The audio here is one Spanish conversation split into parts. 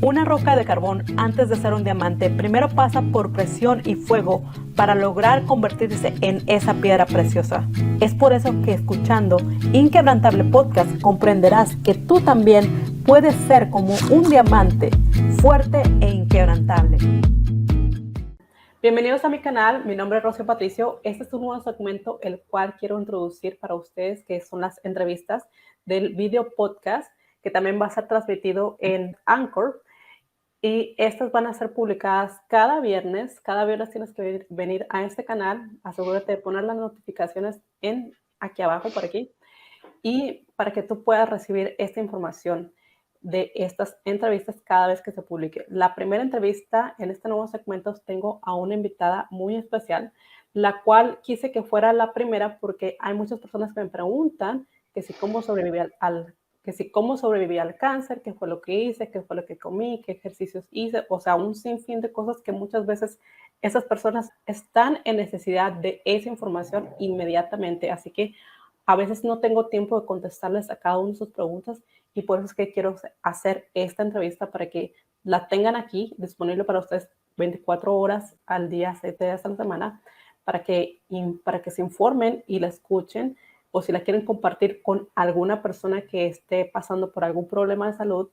Una roca de carbón, antes de ser un diamante, primero pasa por presión y fuego para lograr convertirse en esa piedra preciosa. Es por eso que escuchando Inquebrantable Podcast comprenderás que tú también puedes ser como un diamante, fuerte e inquebrantable. Bienvenidos a mi canal, mi nombre es Rocío Patricio. Este es un nuevo segmento el cual quiero introducir para ustedes, que son las entrevistas del video podcast, que también va a ser transmitido en Anchor. Y estas van a ser publicadas cada viernes. Cada viernes tienes que venir a este canal. Asegúrate de poner las notificaciones aquí abajo, por aquí, y para que tú puedas recibir esta información de estas entrevistas cada vez que se publique. La primera entrevista en este nuevo segmento tengo a una invitada muy especial, la cual quise que fuera la primera porque hay muchas personas que me preguntan que si cómo sobreviví al cáncer, qué fue lo que hice, qué fue lo que comí, qué ejercicios hice, o sea, un sinfín de cosas que muchas veces esas personas están en necesidad de esa información inmediatamente. Así que a veces no tengo tiempo de contestarles a cada una de sus preguntas y por eso es que quiero hacer esta entrevista para que la tengan aquí disponible para ustedes 24 horas al día, 7 días a la semana, para que se informen y la escuchen, o si la quieren compartir con alguna persona que esté pasando por algún problema de salud,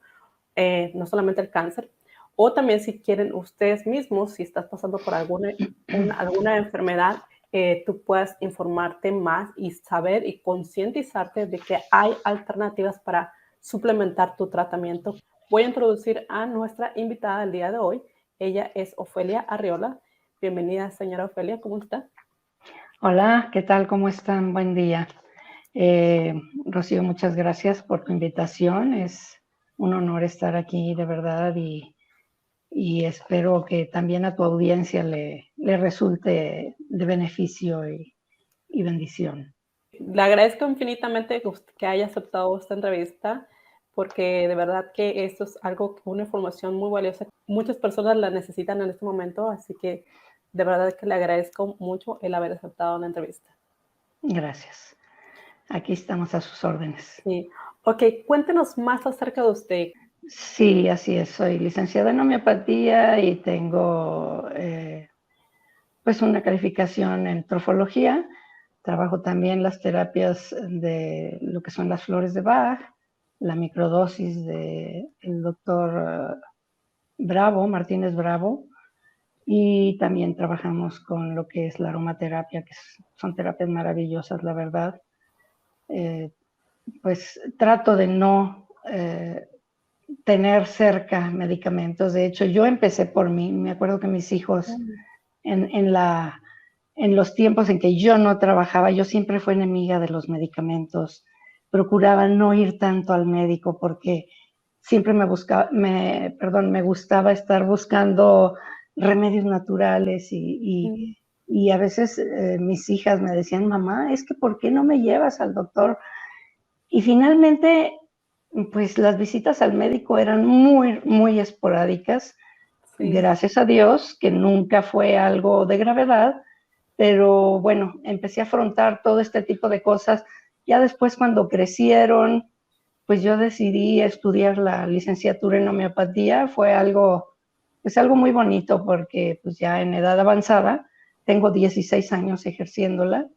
no solamente el cáncer, o también si quieren ustedes mismos, si estás pasando por alguna enfermedad, tú puedas informarte más y saber y concientizarte de que hay alternativas para suplementar tu tratamiento. Voy a introducir a nuestra invitada del día de hoy. Ella es Ofelia Arriola. Bienvenida, señora Ofelia, ¿cómo está? Hola, ¿qué tal? ¿Cómo están? Buen día. Rocío, muchas gracias por tu invitación. Es un honor estar aquí, de verdad, y espero que también a tu audiencia le resulte de beneficio y bendición. Le agradezco infinitamente que haya aceptado esta entrevista, porque de verdad que esto es una información muy valiosa. Muchas personas la necesitan en este momento, así que de verdad que le agradezco mucho el haber aceptado la entrevista. Gracias. Aquí estamos a sus órdenes. Sí. Ok, cuéntenos más acerca de usted. Sí, así es. Soy licenciada en homeopatía y tengo pues una calificación en trofología. Trabajo también las terapias de lo que son las flores de Bach, la microdosis del doctor Bravo, Martínez Bravo, y también trabajamos con lo que es la aromaterapia, que son terapias maravillosas, la verdad. Pues trato de no tener cerca medicamentos. De hecho, yo empecé por mí. Me acuerdo que mis hijos en los tiempos en que yo no trabajaba, yo siempre fui enemiga de los medicamentos. Procuraba no ir tanto al médico porque siempre me gustaba estar buscando remedios naturales y a veces mis hijas me decían, mamá, es que ¿por qué no me llevas al doctor? Y finalmente, pues las visitas al médico eran muy, muy esporádicas. Sí. Gracias a Dios, que nunca fue algo de gravedad, pero bueno, empecé a afrontar todo este tipo de cosas. Ya después, cuando crecieron, pues yo decidí estudiar la licenciatura en homeopatía. Fue algo, pues algo muy bonito porque pues ya en edad avanzada, tengo 16 años ejerciéndola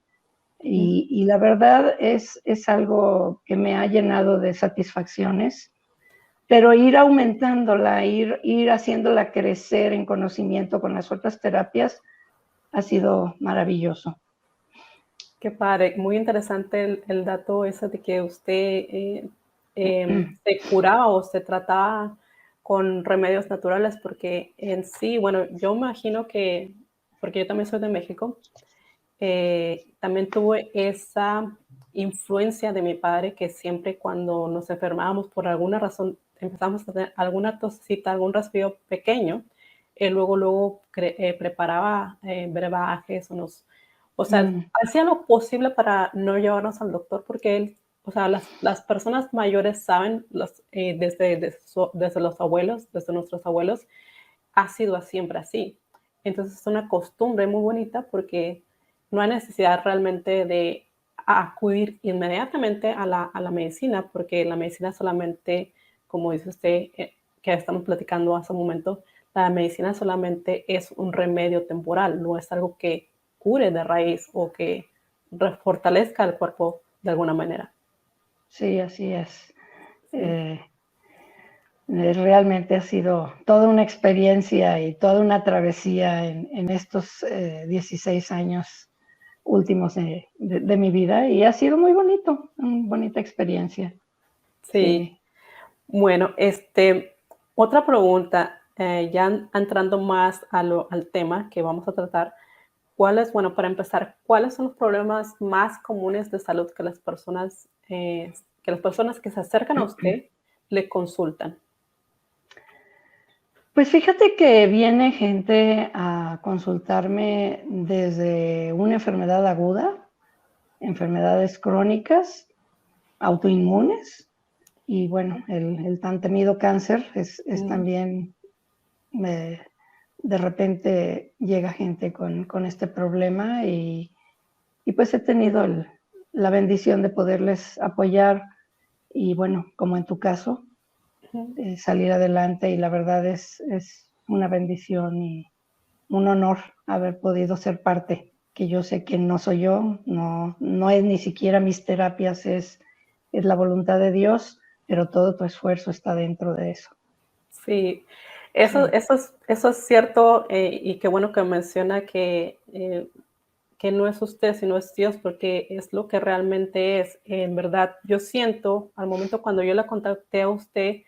y la verdad es algo que me ha llenado de satisfacciones, pero ir aumentándola, ir haciéndola crecer en conocimiento con las otras terapias ha sido maravilloso. Qué padre, muy interesante el dato ese de que usted se curaba o se trataba con remedios naturales, porque en sí, bueno, yo me imagino que, porque yo también soy de México, también tuve esa influencia de mi padre, que siempre cuando nos enfermábamos por alguna razón, empezamos a tener alguna tosita, algún resfrío pequeño, luego preparaba brebajes o sea, hacía lo posible para no llevarnos al doctor, porque él, o sea, las personas mayores saben, desde los abuelos, desde nuestros abuelos, ha sido siempre así. Entonces es una costumbre muy bonita porque no hay necesidad realmente de acudir inmediatamente a la medicina, porque la medicina solamente, como dice usted, que estamos platicando hace un momento, la medicina solamente es un remedio temporal, no es algo que cure de raíz o que fortalezca el cuerpo de alguna manera. Sí, así es. Sí. Realmente ha sido toda una experiencia y toda una travesía en estos 16 años últimos de mi vida y ha sido muy bonito, una bonita experiencia. Sí. Sí. Bueno, otra pregunta, ya entrando más al tema que vamos a tratar, bueno, para empezar, ¿cuáles son los problemas más comunes de salud que las personas que se acercan a usted le consultan? Pues fíjate que viene gente a consultarme desde una enfermedad aguda, enfermedades crónicas, autoinmunes y bueno, el tan temido cáncer es Mm, también, eh, de repente llega gente con este problema y pues he tenido la bendición de poderles apoyar y bueno, como en tu caso, ujú. salir adelante y la verdad es una bendición y un honor haber podido ser parte, que yo sé que no soy yo, no es ni siquiera mis terapias, es la voluntad de Dios, pero todo tu esfuerzo está dentro de eso. Sí, Sí. eso es cierto, y qué bueno que menciona que no es usted, sino es Dios, porque es lo que realmente es. En verdad, yo siento, al momento cuando yo la contacté a usted,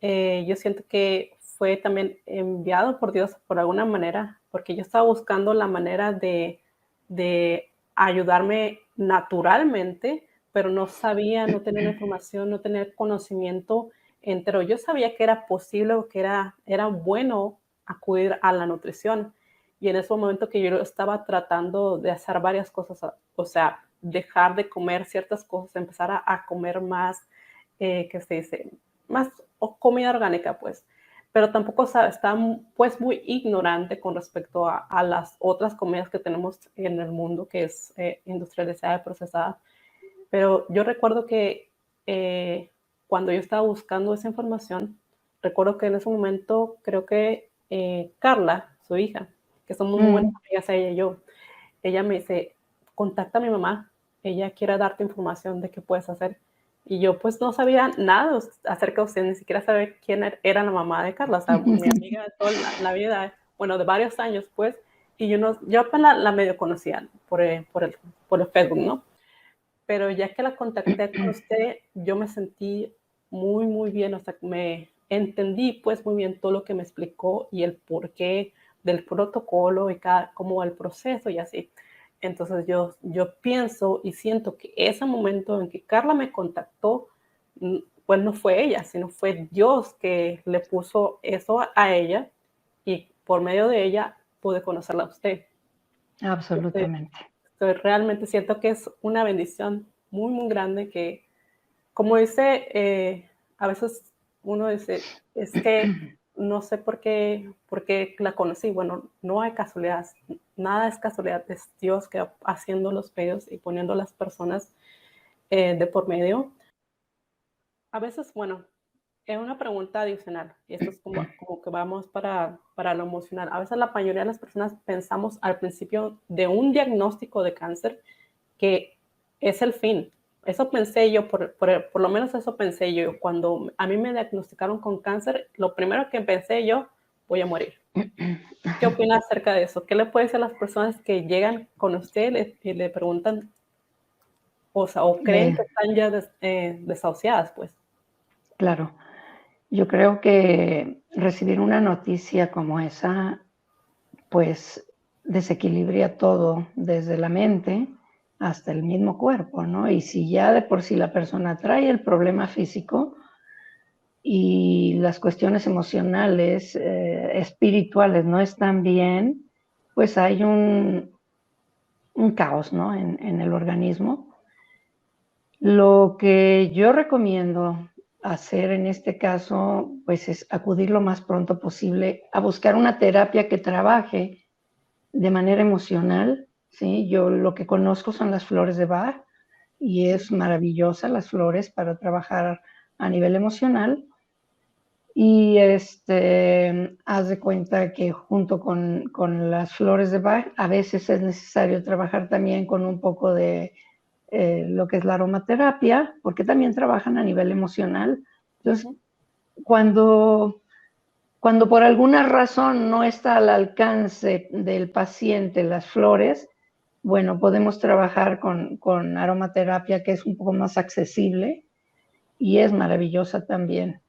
yo siento que fue también enviado por Dios por alguna manera, porque yo estaba buscando la manera de ayudarme naturalmente, pero no sabía, no tenía la información, no tenía el conocimiento entero. Yo sabía que era posible o que era bueno acudir a la nutrición. Y en ese momento que yo estaba tratando de hacer varias cosas, o sea, dejar de comer ciertas cosas, empezar a comer más, ¿qué se dice? Más o comida orgánica, pues. Pero tampoco está pues muy ignorante con respecto a las otras comidas que tenemos en el mundo, que es industrializada y procesada. Pero yo recuerdo que cuando yo estaba buscando esa información, recuerdo que en ese momento creo que Carla, su hija, que somos muy buenas Mm, amigas ella y yo, ella me dice, contacta a mi mamá, ella quiere darte información de qué puedes hacer. Y yo pues no sabía nada acerca de usted, ni siquiera sabía quién era la mamá de Carla, o sea, mi amiga de toda la vida, bueno, de varios años pues, y yo apenas la medio conocía por el Facebook, ¿no? Pero ya que la contacté con usted, yo me sentí muy, muy bien, o sea, me entendí pues muy bien todo lo que me explicó y el porqué del protocolo y como el proceso y así. Entonces yo pienso y siento que ese momento en que Carla me contactó, pues no fue ella, sino fue Dios que le puso eso a ella y por medio de ella pude conocerla a usted. Entonces, absolutamente. realmente siento que es una bendición muy, muy grande que, como dice, a veces uno dice, es que no sé por qué la conocí. Bueno, no hay casualidad, nada es casualidad, es Dios que haciendo los medios y poniendo las personas de por medio. A veces, bueno, es una pregunta adicional, y esto es como que vamos para lo emocional. A veces la mayoría de las personas pensamos al principio de un diagnóstico de cáncer que es el fin. Eso pensé yo, por lo menos eso pensé yo. Cuando a mí me diagnosticaron con cáncer, lo primero que pensé yo, voy a morir. ¿Qué opina acerca de eso? ¿Qué le puede decir a las personas que llegan con usted y le preguntan, o creen Eh, que están ya desahuciadas, pues? claro, yo creo que recibir una noticia como esa, pues desequilibra todo desde la mente hasta el mismo cuerpo, ¿no? Y si ya de por sí la persona trae el problema físico y las cuestiones emocionales, espirituales no están bien, pues hay un caos, ¿no? En el organismo. Lo que yo recomiendo hacer en este caso, pues es acudir lo más pronto posible a buscar una terapia que trabaje de manera emocional, ¿sí? Yo lo que conozco son las flores de Bach y es maravillosa las flores para trabajar a nivel emocional. Y haz de cuenta que junto con las flores de Bach, a veces es necesario trabajar también con un poco de lo que es la aromaterapia, porque también trabajan a nivel emocional. Entonces, Ujú. cuando, cuando por alguna razón no está al alcance del paciente las flores, bueno, podemos trabajar con aromaterapia, que es un poco más accesible y es maravillosa también.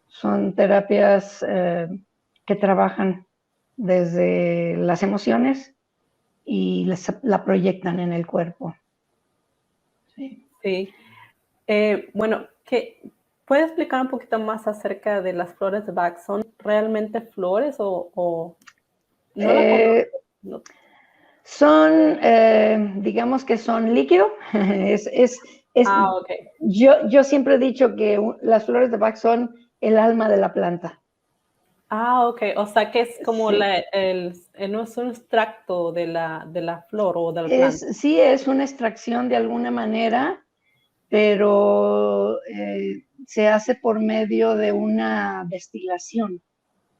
Son terapias que trabajan desde las emociones y la proyectan en el cuerpo. Sí. Sí. Bueno, ¿puede explicar un poquito más acerca de las flores de Bach? ¿Son realmente flores o no la conozco? Eh, No. son, digamos que son líquido. es, es, es, Ah, ok. yo siempre he dicho que las flores de Bach son el alma de la planta. Ah, ok. O sea que es como Sí. no es un extracto de la flor o de la planta. Sí, es una extracción de alguna manera, pero se hace por medio de una destilación.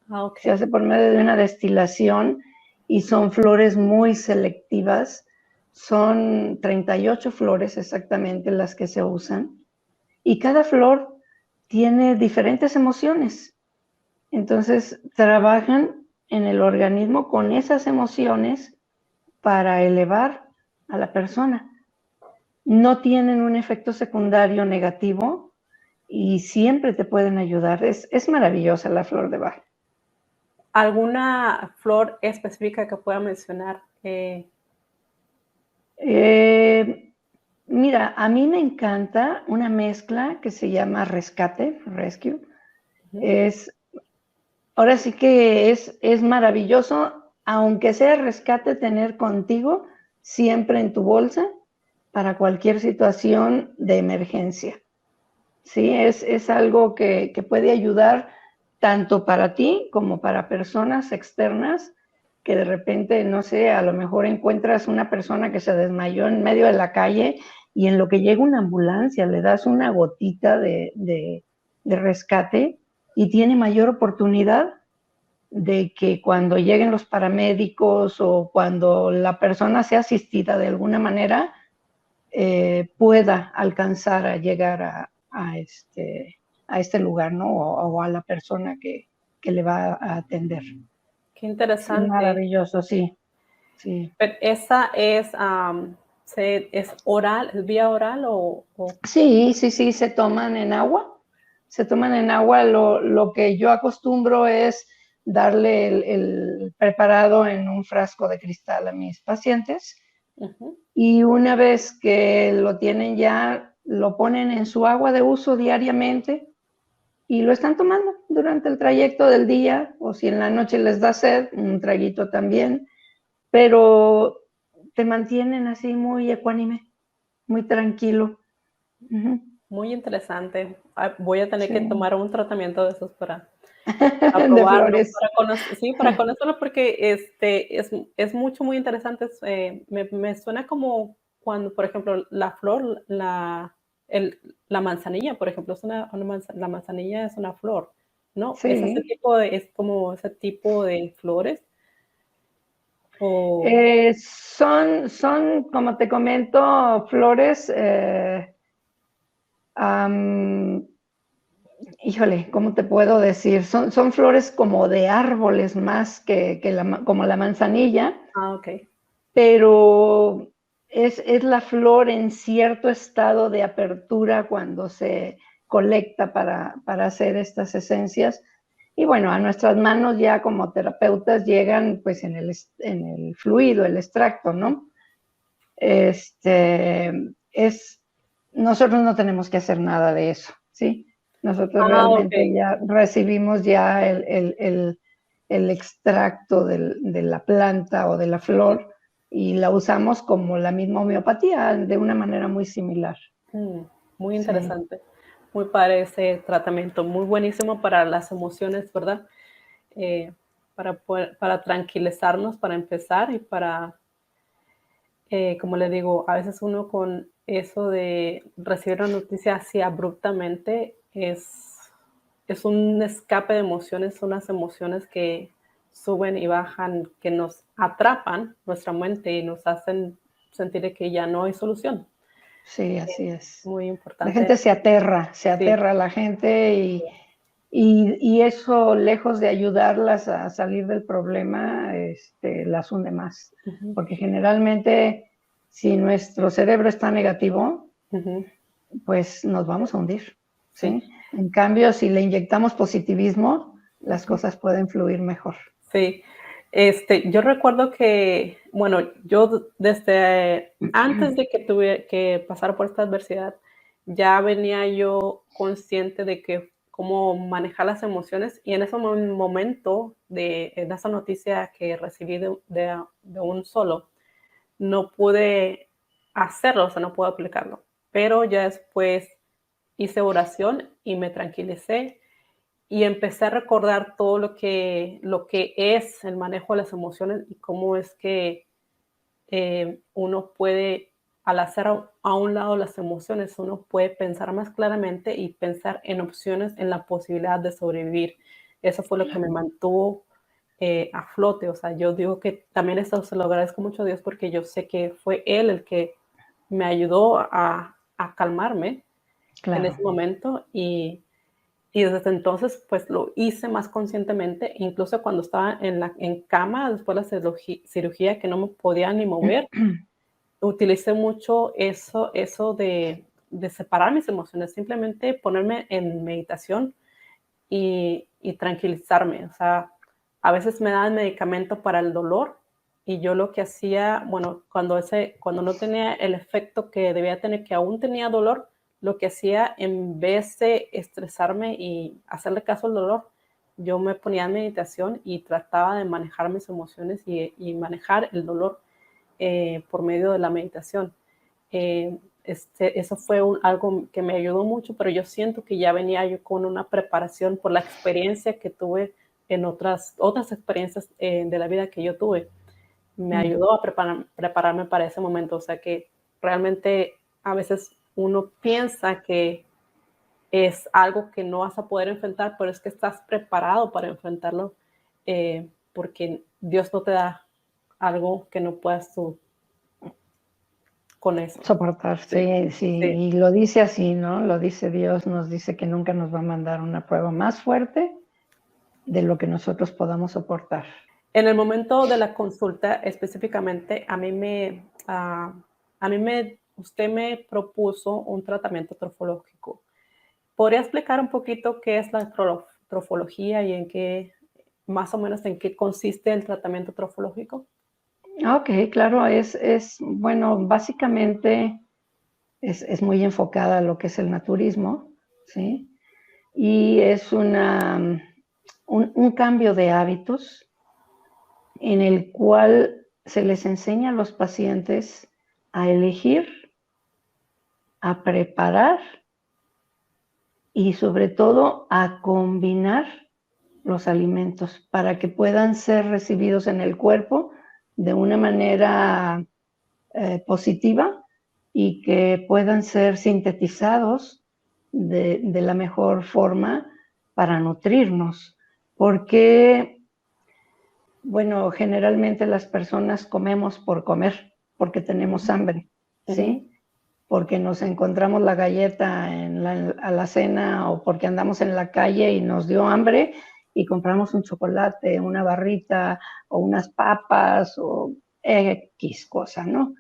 Ah, ok. Se hace por medio de una destilación y son flores muy selectivas. Son 38 flores exactamente las que se usan y cada flor tiene diferentes emociones. Entonces trabajan en el organismo con esas emociones para elevar a la persona. No tienen un efecto secundario negativo y siempre te pueden ayudar. Es maravillosa la flor de Bach. ¿Alguna flor específica que pueda mencionar? Eh, Mira, a mí me encanta una mezcla que se llama Rescate, Rescue. Ujú. Es, ahora sí que es maravilloso, aunque sea rescate, tener contigo siempre en tu bolsa para cualquier situación de emergencia. Sí, es algo que puede ayudar tanto para ti como para personas externas que de repente, no sé, a lo mejor encuentras una persona que se desmayó en medio de la calle y en lo que llega una ambulancia le das una gotita de rescate y tiene mayor oportunidad de que cuando lleguen los paramédicos o cuando la persona sea asistida de alguna manera, pueda alcanzar a llegar a este lugar, ¿no? O a la persona que le va a atender. Qué Sí, interesante. maravilloso, sí, sí. Pero esa es oral, es vía oral o Sí, sí, sí, se toman en agua. Se toman en agua. Lo que yo acostumbro es darle el preparado en un frasco de cristal a mis pacientes ujú. y una vez que lo tienen ya, lo ponen en su agua de uso diariamente y lo están tomando durante el trayecto del día o si en la noche les da sed, un traguito también, pero te mantienen así muy ecuánime, muy tranquilo. Ujú. Muy interesante. Ah, voy a tener que Sí, tomar un tratamiento de esos para de probarlo, flores. sí, para conocerlo porque es mucho, muy interesante. Me suena como cuando, por ejemplo, la flor, la manzanilla, por ejemplo, la manzanilla es una flor, ¿no? Sí. Es como ese tipo de flores o Son, como te comento, flores, am, híjole, ¿cómo te puedo decir? Son flores como de árboles más como la manzanilla, okey. pero es la flor en cierto estado de apertura cuando se colecta para hacer estas esencias. Y bueno, a nuestras manos ya como terapeutas llegan pues en el fluido, el extracto, ¿no? Este, es, nosotros no tenemos que hacer nada de eso, ¿sí? Nosotros realmente Okey. ya recibimos ya el extracto de la planta o de la flor y la usamos como la misma homeopatía, de una manera muy similar. Mm, muy Sí, interesante. Muy padre ese tratamiento, muy buenísimo para las emociones, ¿verdad? Eh, para tranquilizarnos, para empezar y como le digo, a veces uno con eso de recibir una noticia así abruptamente es un escape de emociones, unas emociones que suben y bajan, que nos atrapan nuestra mente y nos hacen sentir de que ya no hay solución. Sí, así es. Muy La importante. gente se Sí, aterra a la gente y eso, lejos de ayudarlas a salir del problema, las hunde más. ujú, Porque generalmente, si nuestro cerebro está negativo, ujú, pues nos vamos a hundir, sí, ¿sí? En cambio, si le inyectamos positivismo, las ujú, cosas pueden fluir mejor. sí. Yo recuerdo que, bueno, yo desde antes de que tuve que pasar por esta adversidad, ya venía yo consciente de que cómo manejar las emociones y en ese momento en esa noticia que recibí de un solo, no pude hacerlo, o sea, no pude aplicarlo. Pero ya después hice oración y me tranquilicé y empecé a recordar todo lo que es el manejo de las emociones y cómo es que uno puede, al hacer a un lado las emociones, uno puede pensar más claramente y pensar en opciones, en la posibilidad de sobrevivir. Eso fue lo que me mantuvo a flote. O sea, yo digo que también esto se lo agradezco mucho a Dios porque yo sé que fue Él el que me ayudó a calmarme en Claro. ese momento y desde entonces pues lo hice más conscientemente, incluso cuando estaba en cama después de la cirugía que no me podía ni mover, utilicé mucho eso de separar mis emociones, simplemente ponerme en meditación y tranquilizarme. O sea, a veces me daban medicamento para el dolor y yo lo que hacía, bueno, cuando no tenía el efecto que debía tener, que aún tenía dolor, lo que hacía en vez de estresarme y hacerle caso al dolor, yo me ponía en meditación y trataba de manejar mis emociones y manejar el dolor por medio de la meditación. Eso fue algo que me ayudó mucho, pero yo siento que ya venía yo con una preparación por la experiencia que tuve en otras experiencias de la vida que yo tuve. Me ayudó a prepararme para ese momento. O sea que realmente a veces uno piensa que es algo que no vas a poder enfrentar, pero es que estás preparado para enfrentarlo porque Dios no te da algo que no puedas tú con eso. Soportar, Sí, sí, sí, sí. y lo dice así, ¿no? Lo dice Dios, nos dice que nunca nos va a mandar una prueba más fuerte de lo que nosotros podamos soportar. En el momento de la consulta, específicamente, usted me propuso un tratamiento trofológico. ¿Podría explicar un poquito qué es la trofología y más o menos en qué consiste el tratamiento trofológico? Ok, claro, bueno, básicamente es muy enfocada a lo que es el naturismo, ¿sí? Y es un cambio de hábitos en el cual se les enseña a los pacientes a elegir, a preparar y sobre todo a combinar los alimentos para que puedan ser recibidos en el cuerpo de una manera positiva y que puedan ser sintetizados de la mejor forma para nutrirnos. Porque, bueno, generalmente las personas comemos por comer, porque tenemos Ujú, hambre, ujú, ¿sí? Porque nos encontramos la galleta en la alacena o porque andamos en la calle y nos dio hambre y compramos un chocolate, una barrita o unas papas o X cosa, ¿no?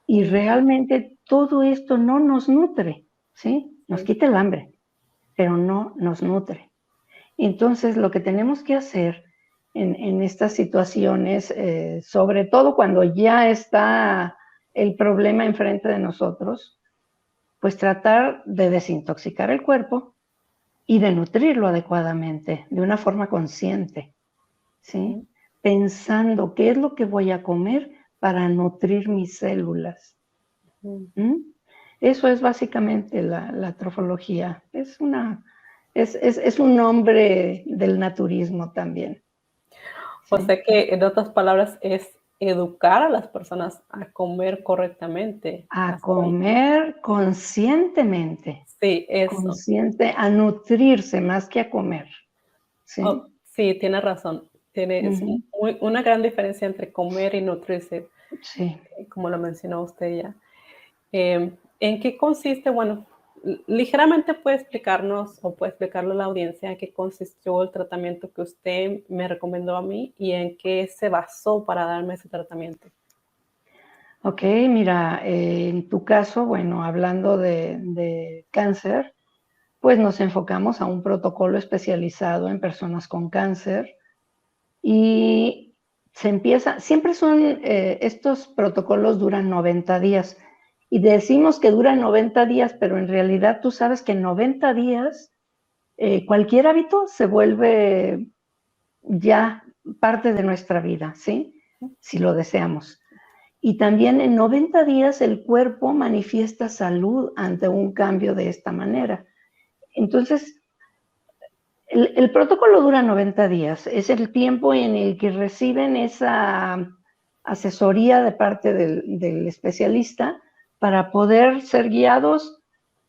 Y ujú, realmente todo esto no nos nutre, ¿sí? Nos sí, quita el hambre, pero no nos nutre. Entonces, lo que tenemos que hacer en estas situaciones, sobre todo cuando ya está el problema enfrente de nosotros, pues tratar de desintoxicar el cuerpo y de nutrirlo adecuadamente, de una forma consciente, ujú. ¿sí? Pensando qué es lo que voy a comer para nutrir mis células. Mm. ¿Mm? Eso es básicamente la trofología. Es un nombre del naturismo también. O ¿Sí? sea que, en otras palabras, educar a las personas a comer correctamente. A comer conscientemente, Sí, eso. consciente, a nutrirse más que a comer, ¿sí? Oh, sí, tiene razón. Es Ujú, una gran diferencia entre comer y nutrirse, sí. como lo mencionó usted ya. ¿En qué consiste? Bueno, ligeramente puede explicarnos o puede explicarle a la audiencia en qué consistió el tratamiento que usted me recomendó a mí y en qué se basó para darme ese tratamiento. Ok, mira, en tu caso, bueno, hablando de cáncer, pues nos enfocamos a un protocolo especializado en personas con cáncer y se empieza, siempre son, estos protocolos duran 90 días y decimos que duran 90 días, pero en realidad tú sabes que en 90 días cualquier hábito se vuelve ya parte de nuestra vida, ¿sí? Si lo deseamos. Y también en 90 días el cuerpo manifiesta salud ante un cambio de esta manera. Entonces, el protocolo dura 90 días, es el tiempo en el que reciben esa asesoría de parte del especialista para poder ser guiados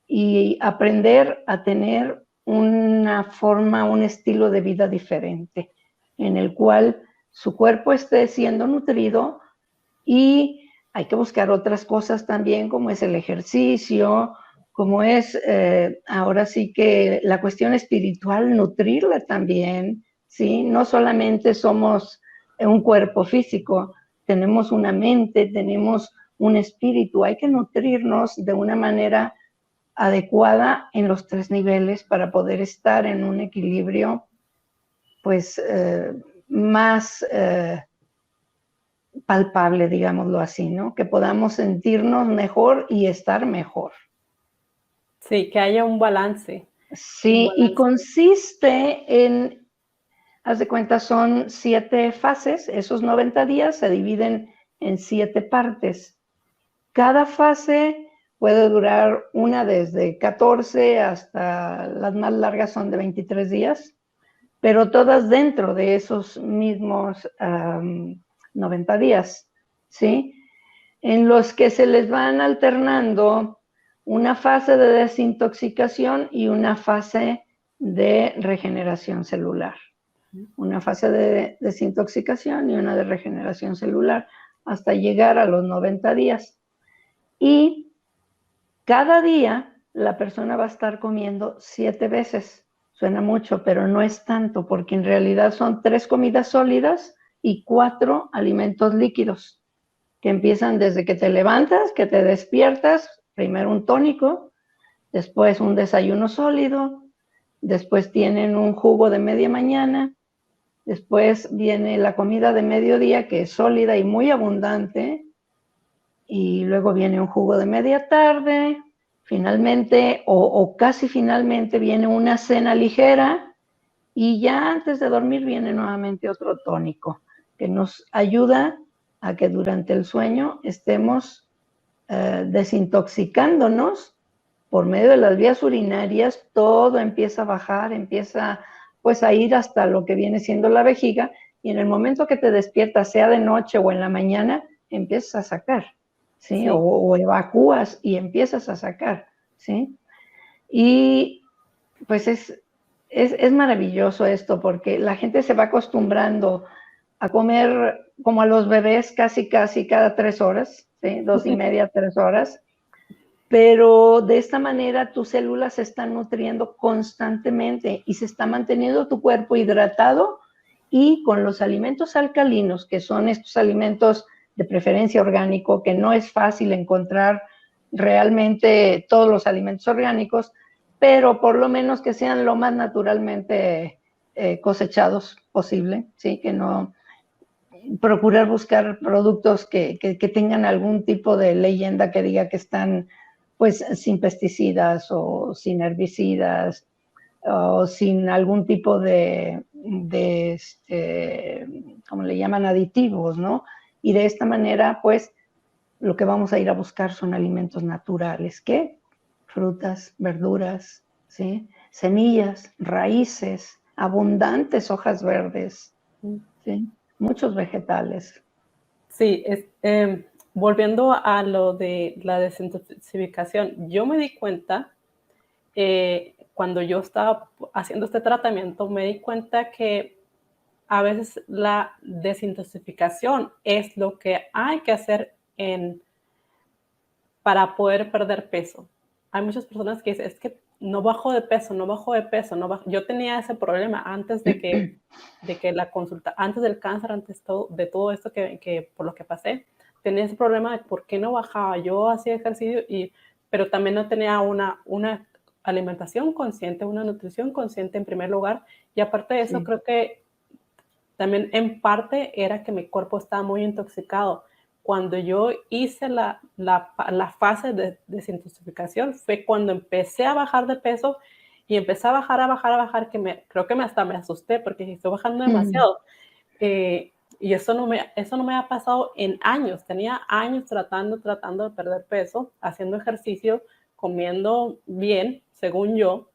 y aprender a tener una forma, un estilo de vida diferente, en el cual su cuerpo esté siendo nutrido y hay que buscar otras cosas también, como es el ejercicio, como es ahora sí que la cuestión espiritual, nutrirla también, ¿sí? No solamente somos un cuerpo físico, tenemos una mente, tenemos un espíritu, hay que nutrirnos de una manera adecuada en los tres niveles para poder estar en un equilibrio, pues, más palpable, digámoslo así, ¿no? Que podamos sentirnos mejor y estar mejor. Sí, que haya un balance. Un Sí, y balance. consiste en, haz de cuenta, son 7 fases, esos 90 días se dividen en 7 partes. Cada fase puede durar una desde 14 hasta las más largas son de 23 días, pero todas dentro de esos mismos 90 días, ¿sí? En los que se les van alternando una fase de desintoxicación y una fase de regeneración celular. Una fase de desintoxicación y una de regeneración celular hasta llegar a los 90 días. Y cada día la persona va a estar comiendo 7 veces. Suena mucho, pero no es tanto, porque en realidad son 3 comidas sólidas y 4 alimentos líquidos, que empiezan desde que te levantas, que te despiertas, primero un tónico, después un desayuno sólido, después tienen un jugo de media mañana, después viene la comida de mediodía, que es sólida y muy abundante, y luego viene un jugo de media tarde, finalmente o casi finalmente viene una cena ligera y ya antes de dormir viene nuevamente otro tónico que nos ayuda a que durante el sueño estemos desintoxicándonos por medio de las vías urinarias, todo empieza a bajar, empieza pues a ir hasta lo que viene siendo la vejiga y en el momento que te despiertas, sea de noche o en la mañana, empiezas a sacar, ¿sí? Sí, O evacúas y empiezas a sacar, ¿sí? Y pues es maravilloso esto porque la gente se va acostumbrando a comer como a los bebés casi cada 3 horas, ¿sí? 2:30, 3 horas, pero de esta manera tus células se están nutriendo constantemente y se está manteniendo tu cuerpo hidratado y con los alimentos alcalinos, que son estos alimentos de preferencia orgánico, que no es fácil encontrar realmente todos los alimentos orgánicos, pero por lo menos que sean lo más naturalmente cosechados posible, ¿sí? Que no procurar buscar productos que tengan algún tipo de leyenda que diga que están pues sin pesticidas o sin herbicidas o sin algún tipo como le llaman, aditivos, ¿no? Y de esta manera, pues, lo que vamos a ir a buscar son alimentos naturales, ¿qué? Frutas, verduras, ¿sí? Semillas, raíces, abundantes hojas verdes, ¿sí? Muchos vegetales. Sí, volviendo a lo de la desintoxicación, yo me di cuenta cuando yo estaba haciendo este tratamiento, me di cuenta que a veces la desintoxicación es lo que hay que hacer para poder perder peso. Hay muchas personas que dicen, es que no bajo de peso, no bajo de peso, no bajo. Yo tenía ese problema antes de que la consulta, antes del cáncer, de todo esto por lo que pasé, tenía ese problema de por qué no bajaba. Yo hacía ejercicio, pero también no tenía una alimentación consciente, una nutrición consciente en primer lugar. Y aparte de eso, Sí. creo que también en parte era que mi cuerpo estaba muy intoxicado. Cuando yo hice la fase de desintoxicación fue cuando empecé a bajar de peso y empecé a bajar, creo que hasta me asusté porque estoy bajando demasiado. Y eso no me ha pasado en años. Tenía años tratando de perder peso, haciendo ejercicio, comiendo bien, según yo,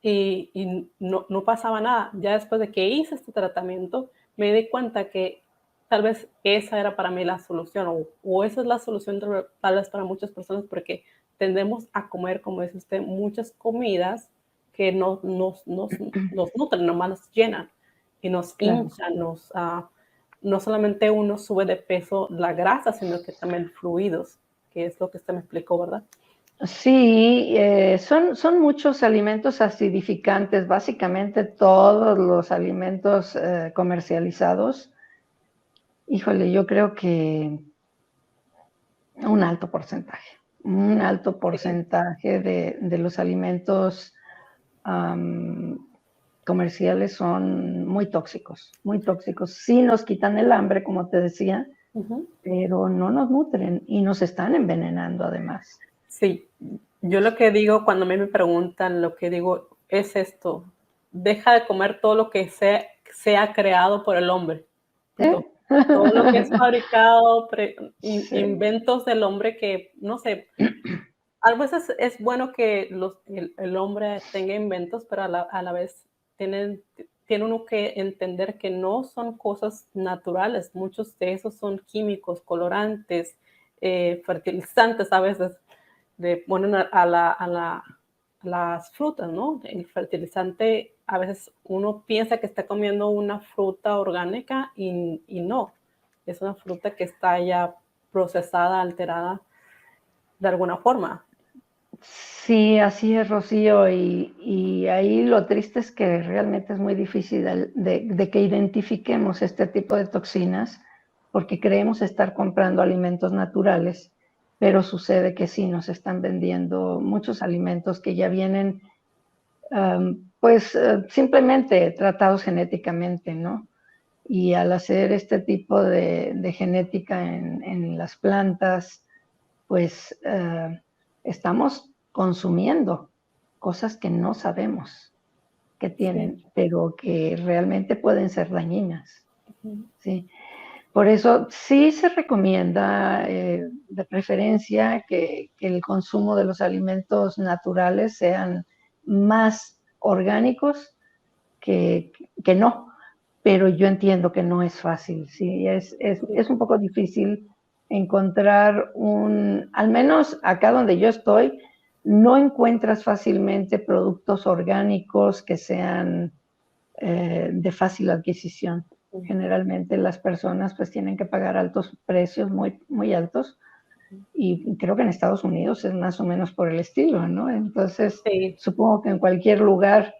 y no pasaba nada. Ya después de que hice este tratamiento, me di cuenta que tal vez esa era para mí la solución, o esa es la solución tal vez para muchas personas, porque tendemos a comer, como dice usted, muchas comidas que nos nutren, nomás nos llenan y nos Claro. hinchan, no solamente uno sube de peso la grasa, sino que también fluidos, que es lo que usted me explicó, ¿verdad? Sí, son muchos alimentos acidificantes, básicamente todos los alimentos comercializados. Híjole, yo creo que un alto Sí. porcentaje de los alimentos um, comerciales son muy tóxicos, muy tóxicos. Sí nos quitan el hambre, como te decía, Uh-huh. pero no nos nutren y nos están envenenando además. Sí, yo lo que digo cuando a mí me preguntan, lo que digo es esto, deja de comer todo lo que sea creado por el hombre, ¿Eh? punto. Todo lo que es fabricado, Sí. inventos del hombre que, no sé, a veces es bueno que el hombre tenga inventos, pero a la vez tiene uno que entender que no son cosas naturales. Muchos de esos son químicos, colorantes, fertilizantes a veces, ponen las frutas, ¿no? El fertilizante, a veces uno piensa que está comiendo una fruta orgánica y no. Es una fruta que está ya procesada, alterada de alguna forma. Sí, así es, Rocío, y ahí lo triste es que realmente es muy difícil de que identifiquemos este tipo de toxinas, porque creemos estar comprando alimentos naturales, pero sucede que sí, nos están vendiendo muchos alimentos que ya vienen, simplemente tratados genéticamente, ¿no? Y al hacer este tipo de genética en las plantas, pues estamos consumiendo cosas que no sabemos que Sí. tienen, pero que realmente pueden ser dañinas. Ujú. ¿Sí? Por eso sí se recomienda de preferencia que el consumo de los alimentos naturales sean más orgánicos que no, pero yo entiendo que no es fácil, sí, Sí. es un poco difícil encontrar al menos acá donde yo estoy, no encuentras fácilmente productos orgánicos que sean de fácil adquisición. Generalmente las personas pues tienen que pagar altos precios, muy, muy altos, y creo que en Estados Unidos es más o menos por el estilo, ¿no? Entonces, Sí, supongo que en cualquier lugar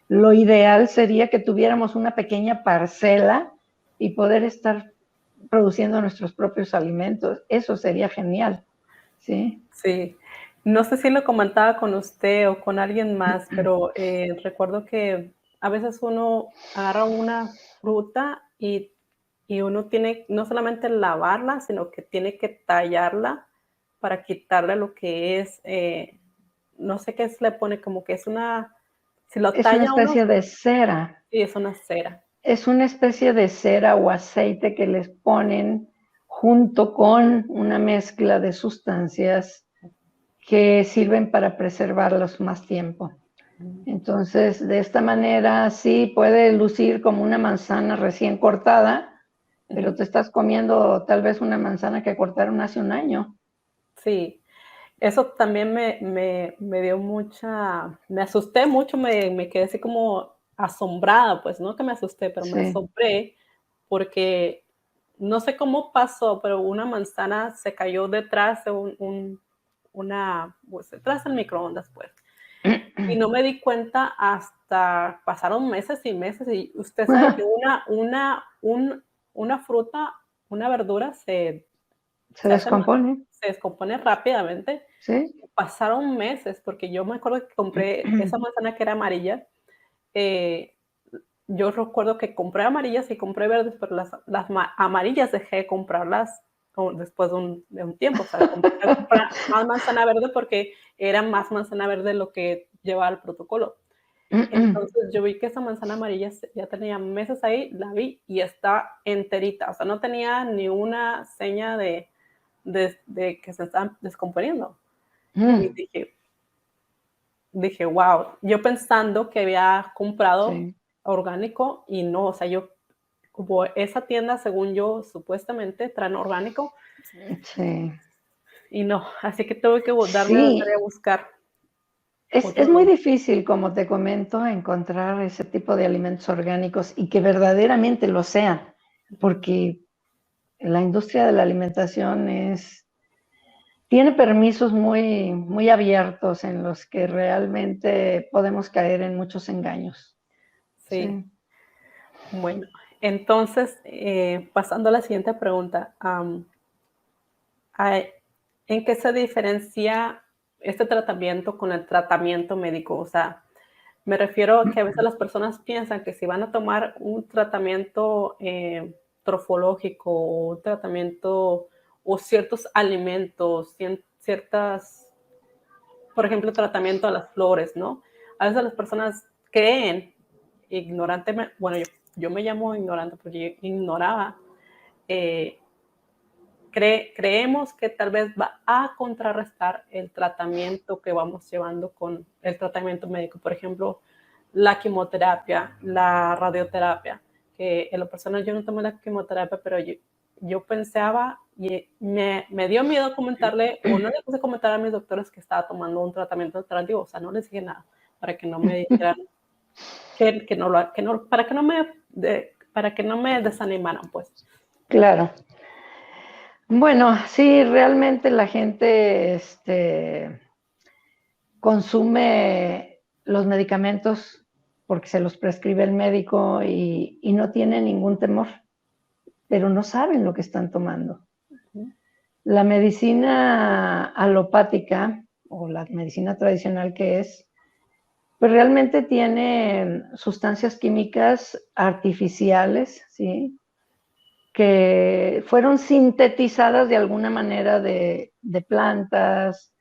lo ideal sería que tuviéramos una pequeña parcela y poder estar produciendo nuestros propios alimentos. Eso sería genial, ¿sí? sí. No sé si lo comentaba con usted o con alguien más, pero recuerdo que a veces uno agarra una fruta y uno tiene no solamente lavarla, sino que tiene que tallarla para quitarle lo que es, no sé qué se le pone, como que es si lo Es una talla uno, especie de cera. sí, es una cera. Es una especie de cera o aceite que les ponen junto con una mezcla de sustancias que sirven para preservarlos más tiempo. Entonces, de esta manera sí puede lucir como una manzana recién cortada, pero te estás comiendo tal vez una manzana que cortaron hace un año. Sí, eso también me dio me asusté mucho, me quedé así como asombrada, pues no que me asusté, pero me Sí. asombré porque no sé cómo pasó, pero una manzana se cayó detrás de pues, detrás del microondas, pues. Y no me di cuenta hasta pasaron meses y meses. Y usted sabe que una fruta, una verdura Se se hace, descompone, se descompone rápidamente. ¿sí? Pasaron meses, porque yo me acuerdo que compré esa manzana que era amarilla. eh, yo recuerdo que compré amarillas y compré verdes, pero las amarillas dejé de comprarlas después de un tiempo. O sea, compré más manzana verde porque era más manzana verde lo que llevaba el protocolo. Entonces yo vi que esa manzana amarilla ya tenía meses ahí, la vi y está enterita. O sea, no tenía ni una seña de que se están descomponiendo. Y dije, wow, yo pensando que había comprado Sí, orgánico y no, o sea, yo, como esa tienda, según yo, supuestamente traen orgánico sí. y no, así que tuve que darme de tarea Sí, a buscar es otro muy lugar. difícil, como te comento, encontrar ese tipo de alimentos orgánicos y que verdaderamente lo sean, porque la industria de la alimentación tiene permisos muy, muy abiertos en los que realmente podemos caer en muchos engaños. Sí, Sí. bueno, entonces, pasando a la siguiente pregunta, Ay, ¿en qué se diferencia este tratamiento con el tratamiento médico? O sea, me refiero a que a veces las personas piensan que si van a tomar un tratamiento trofológico o un tratamiento o ciertos alimentos, ciertas, por ejemplo, tratamiento a las flores, ¿no? A veces las personas creen ignorantemente, bueno, yo me llamo ignorante porque yo ignoraba eh, creemos que tal vez va a contrarrestar el tratamiento que vamos llevando con el tratamiento médico. Por ejemplo, la quimioterapia, la radioterapia, que en lo personal yo no tomé la quimioterapia, pero yo pensaba y me dio miedo comentarle o no le puse comentar a mis doctores que estaba tomando un tratamiento alternativo, o sea, no les dije nada para que no me dijeran que no lo, que no, para que no me desanimaran, pues. Claro. Bueno, sí, realmente la gente consume los medicamentos porque se los prescribe el médico y no tiene ningún temor, pero no saben lo que están tomando. La medicina alopática o la medicina tradicional que es, pues realmente tiene sustancias químicas artificiales, ¿sí? Que fueron sintetizadas de alguna manera de plantas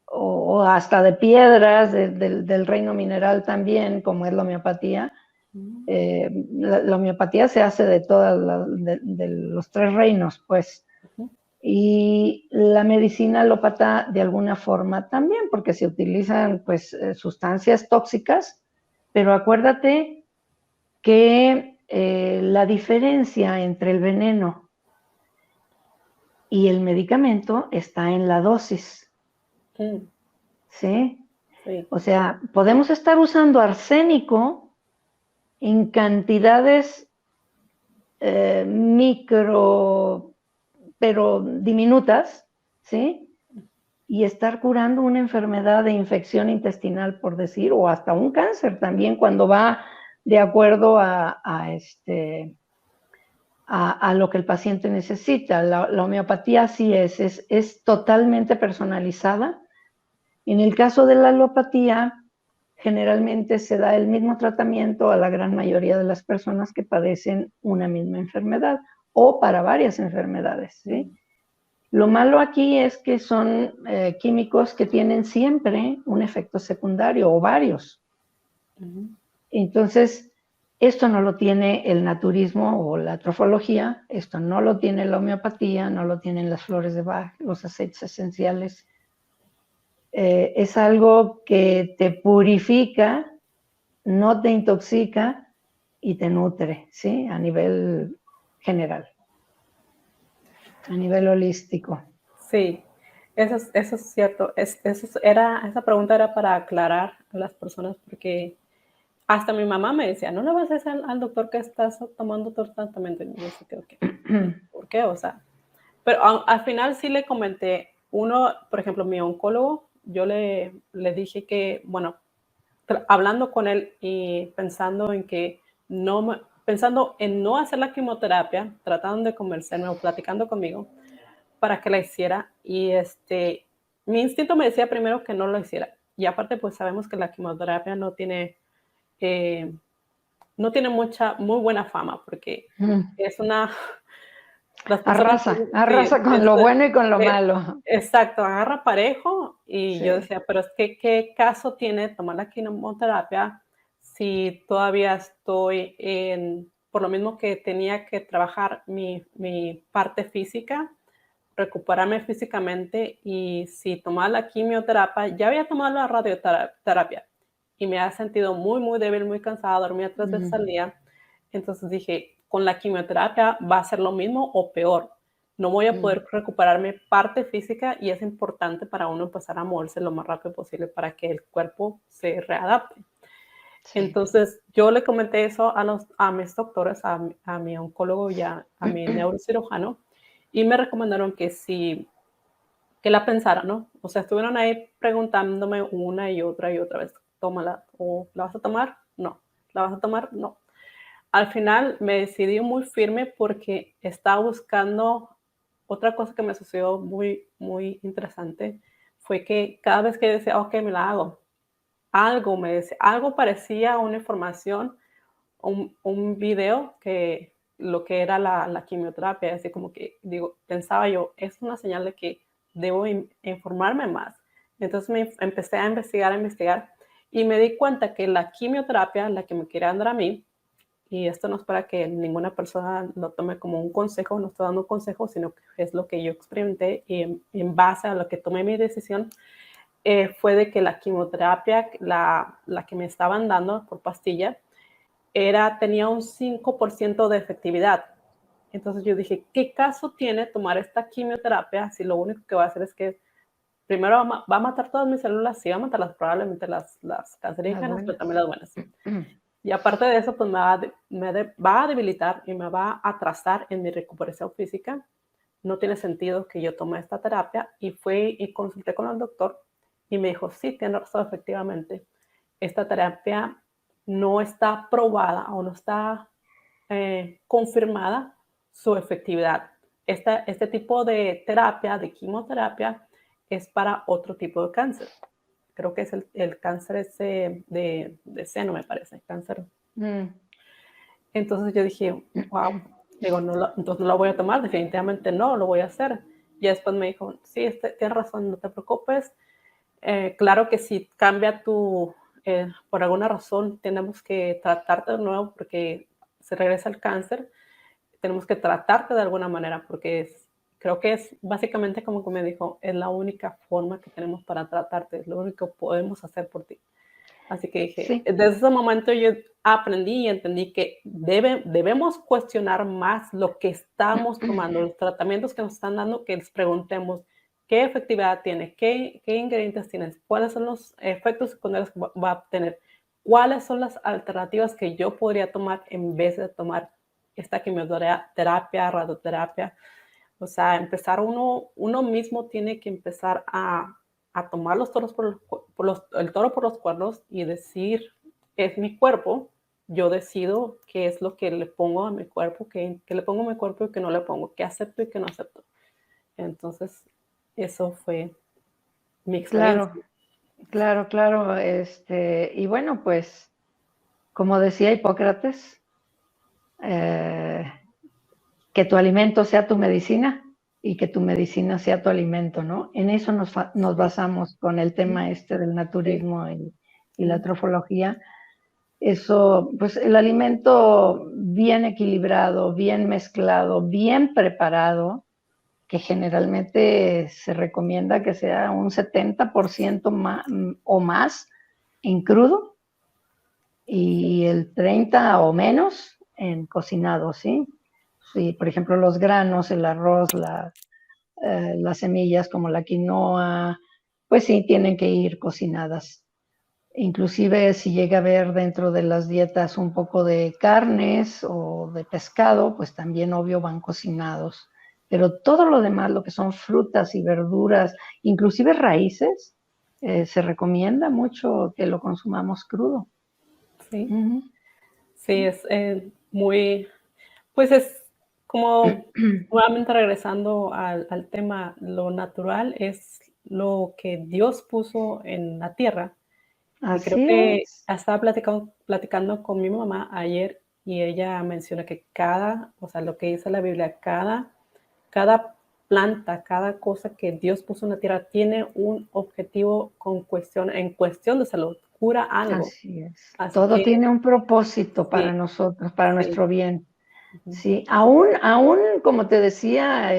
o hasta de piedras del reino mineral también, como es la homeopatía. La homeopatía se hace de todos de los tres reinos, pues. Y la medicina alópata de alguna forma también, porque se utilizan pues sustancias tóxicas, pero acuérdate que la diferencia entre el veneno y el medicamento está en la dosis, Mm, ¿sí? sí. O sea, podemos estar usando arsénico en cantidades micro, pero diminutas, ¿sí? Y estar curando una enfermedad de infección intestinal, por decir, o hasta un cáncer también, cuando va de acuerdo a lo que el paciente necesita. La homeopatía sí es totalmente personalizada. En el caso de la alopatía, generalmente se da el mismo tratamiento a la gran mayoría de las personas que padecen una misma enfermedad o para varias enfermedades, ¿sí? Lo malo aquí es que son químicos que tienen siempre un efecto secundario o varios. Entonces, esto no lo tiene el naturismo o la trofología, esto no lo tiene la homeopatía, no lo tienen las flores de Bach, los aceites esenciales. Es algo que te purifica, no te intoxica y te nutre, ¿sí? A nivel general. A nivel holístico. Sí, eso es cierto. Esa pregunta era para aclarar a las personas porque hasta mi mamá me decía, no le vas a decir al doctor que estás tomando tu tratamiento. Y yo sé que, okay. ¿Por qué? O sea, pero al final sí le comenté, por ejemplo, mi oncólogo, yo le dije que, bueno, hablando con él y pensando en no hacer la quimioterapia, tratando de convencerme o platicando conmigo para que la hiciera. Y mi instinto me decía primero que no lo hiciera. Y aparte, pues sabemos que la quimioterapia eh, no tiene muy buena fama porque es una, las personas, sí, Arrasa con lo bueno y con lo malo. exacto, agarra parejo y yo Sí. decía, pero es que ¿qué caso tiene tomar la quimioterapia si todavía estoy por lo mismo que tenía que trabajar mi parte física, recuperarme físicamente y si tomaba la quimioterapia, ya había tomado la radioterapia y me ha sentido muy débil, muy cansada, dormía 3 veces al día. Entonces dije, con la quimioterapia va a ser lo mismo o peor. No voy a poder recuperarme parte física y es importante para uno empezar a moverse lo más rápido posible para que el cuerpo se readapte. Sí. Entonces yo le comenté eso a mis doctores, a mi oncólogo y a mi neurocirujano y me recomendaron que la pensara, ¿no? O sea, estuvieron ahí preguntándome una y otra vez, tómala, o la vas a tomar, no, la vas a tomar, no. Al final me decidí muy firme porque estaba buscando otra cosa que me sucedió muy interesante, fue que cada vez que decía, ok, me la hago, algo parecía una información, un video que lo que era la quimioterapia, así como que digo, pensaba yo, es una señal de que debo informarme más. Entonces me empecé a investigar y me di cuenta que la quimioterapia, la que me querían dar a mí, y esto no es para que ninguna persona lo tome como un consejo, no estoy dando un consejo, sino que es lo que yo experimenté y en base a lo que tomé mi decisión, fue de que la quimioterapia, la que me estaban dando por pastilla, tenía un 5% de efectividad. Entonces yo dije, ¿qué caso tiene tomar esta quimioterapia si lo único que va a hacer es que primero va a matar todas mis células, sí va a matarlas, probablemente las cancerígenas, pero también las buenas. Y aparte de eso, pues va a debilitar y me va a atrasar en mi recuperación física. No tiene sentido que yo tome esta terapia. Y fui y consulté con el doctor y me dijo, sí, tiene razón, efectivamente. Esta terapia no está probada o no está confirmada su efectividad. Este tipo de terapia, de quimioterapia, es para otro tipo de cáncer. Creo que es el cáncer ese de seno, me parece, cáncer. Entonces yo dije, wow, digo, entonces no lo voy a tomar, definitivamente no, lo voy a hacer. Y después me dijo, sí, tienes razón, no te preocupes. Claro que si cambia por alguna razón, tenemos que tratarte de nuevo porque se regresa el cáncer, tenemos que tratarte de alguna manera porque creo que es básicamente como que me dijo, es la única forma que tenemos para tratarte, es lo único que podemos hacer por ti. Así que dije, Sí. desde ese momento yo aprendí y entendí que debemos cuestionar más lo que estamos tomando, los tratamientos que nos están dando, que les preguntemos qué efectividad tiene, qué ingredientes tiene, cuáles son los efectos secundarios que va a tener, cuáles son las alternativas que yo podría tomar en vez de tomar esta quimioterapia, radioterapia. O sea, uno mismo tiene que empezar a tomar los toros el toro por los cuernos y decir, es mi cuerpo, yo decido qué es lo que le pongo a mi cuerpo, qué le pongo a mi cuerpo y qué no le pongo, qué acepto y qué no acepto. Entonces, eso fue mi experiencia. Claro, claro. Y bueno, pues, como decía Hipócrates, eh, que tu alimento sea tu medicina y que tu medicina sea tu alimento, ¿no? En eso nos Sí, basamos con el tema este del sí. naturismo y la trofología. Eso, pues el alimento bien equilibrado, bien mezclado, bien preparado, que generalmente se recomienda que sea un 70% más, o más en crudo y el 30 o menos en cocinado, ¿sí? sí, por ejemplo, los granos, el arroz, las semillas como la quinoa, pues sí, tienen que ir cocinadas. Inclusive si llega a haber dentro de las dietas un poco de carnes o de pescado, pues también obvio van cocinados. Pero todo lo demás, lo que son frutas y verduras, inclusive raíces, se recomienda mucho que lo consumamos crudo. Sí, Ujú. sí, es muy, pues es como, nuevamente regresando al tema, lo natural es lo que Dios puso en la tierra. Y creo Así que es. estaba platicando con mi mamá ayer y ella menciona que o sea, lo que dice la Biblia, cada planta, cada cosa que Dios puso en la tierra tiene un objetivo en cuestión de salud, cura algo. Así es. Así Todo que tiene un propósito para sí, nosotros, para sí. nuestro bien. Ujú, Sí, aún como te decía,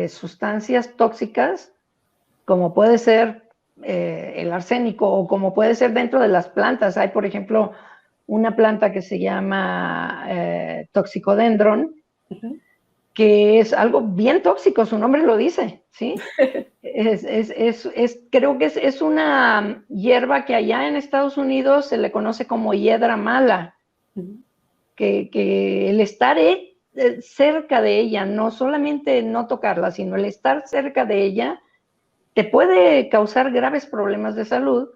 sustancias tóxicas, como puede ser el arsénico o como puede ser dentro de las plantas. Hay, por ejemplo, una planta que se llama toxicodendron, ujú. que es algo bien tóxico, su nombre lo dice, ¿sí? Creo que es una hierba que allá en Estados Unidos se le conoce como hiedra mala, Ujú, que el estar cerca de ella, no solamente no tocarla, sino el estar cerca de ella, te puede causar graves problemas de salud,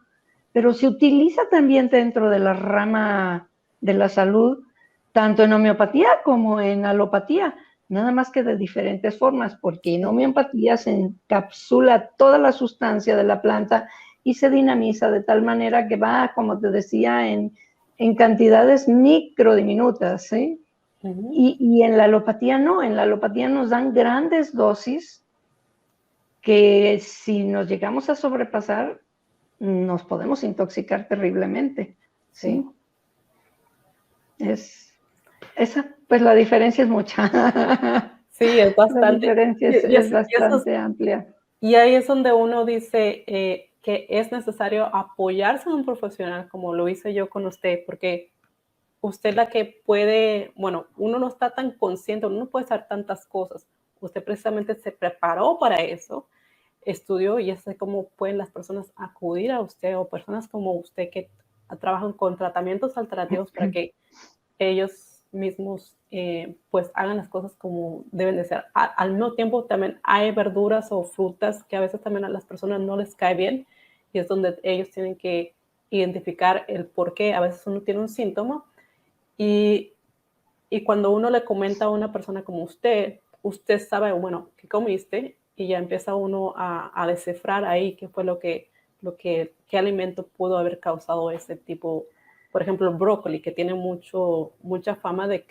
pero se utiliza también dentro de la rama de la salud, tanto en homeopatía como en alopatía, nada más que de diferentes formas, porque en sí, homeopatía se encapsula toda la sustancia de la planta y se dinamiza de tal manera que va, como te decía, en cantidades micro diminutas, ¿sí? ujú. Y en la alopatía no, en la alopatía nos dan grandes dosis que si nos llegamos a sobrepasar, nos podemos intoxicar terriblemente, Sí, ¿sí? Pues la diferencia es mucha. sí, es La bastante. diferencia Y, y es es- y eso es- bastante amplia. y ahí es donde uno dice que es necesario apoyarse en un profesional como lo hice yo con usted, porque usted es la que puede, bueno, uno no está tan consciente, uno no puede hacer tantas cosas. Usted precisamente se preparó para eso, estudió y ya sé cómo pueden las personas acudir a usted o personas como usted que trabajan con tratamientos alternativos para que ellos mismos pues hagan las cosas como deben de ser. Al mismo tiempo también hay verduras o frutas que a veces también a las personas no les cae bien y es donde ellos tienen que identificar el por qué. A veces uno tiene un síntoma y, y cuando uno le comenta a una persona como usted sabe, bueno, ¿qué comiste? Y ya empieza uno a descifrar ahí qué fue qué alimento pudo haber causado ese tipo. Por ejemplo, el brócoli, que tiene mucha fama de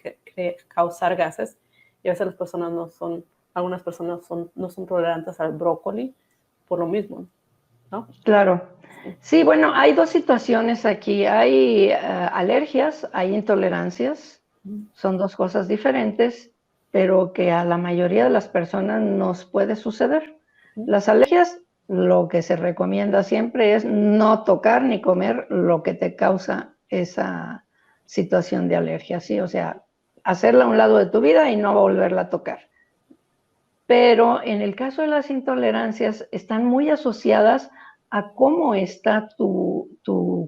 causar gases. Y a veces algunas personas no son tolerantes al brócoli por lo mismo, ¿no? Claro. Sí. Sí, bueno, hay dos situaciones aquí. Hay alergias, hay intolerancias. Son dos cosas diferentes, pero que a la mayoría de las personas nos puede suceder. Las alergias, lo que se recomienda siempre es no tocar ni comer lo que te causa esa situación de alergia, ¿sí? O sea, hacerla a un lado de tu vida y no volverla a tocar. Pero en el caso de las intolerancias, están muy asociadas a cómo está tu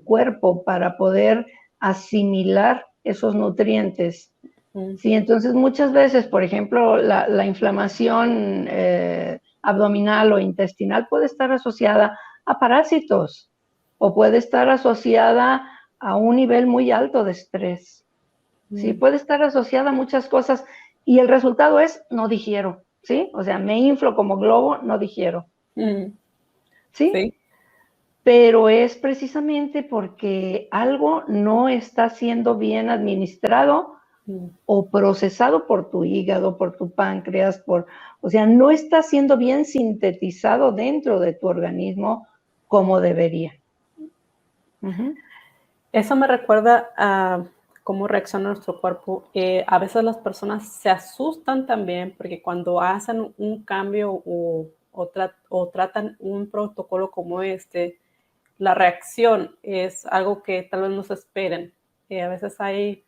cuerpo para poder asimilar esos nutrientes. Mm, Sí, entonces muchas veces, por ejemplo, la inflamación abdominal o intestinal puede estar asociada a parásitos o puede estar asociada a un nivel muy alto de estrés. Sí, mm, puede estar asociada a muchas cosas y el resultado es no digiero, ¿sí? O sea, me inflo como globo, no digiero, mm, ¿sí? sí. Pero es precisamente porque algo no está siendo bien administrado Mm. o procesado por tu hígado, por tu páncreas, o sea, no está siendo bien sintetizado dentro de tu organismo como debería. Uh-huh. Eso me recuerda a cómo reacciona nuestro cuerpo. A veces las personas se asustan también porque cuando hacen un cambio o tratan un protocolo como este, la reacción es algo que tal vez no se esperen. A veces hay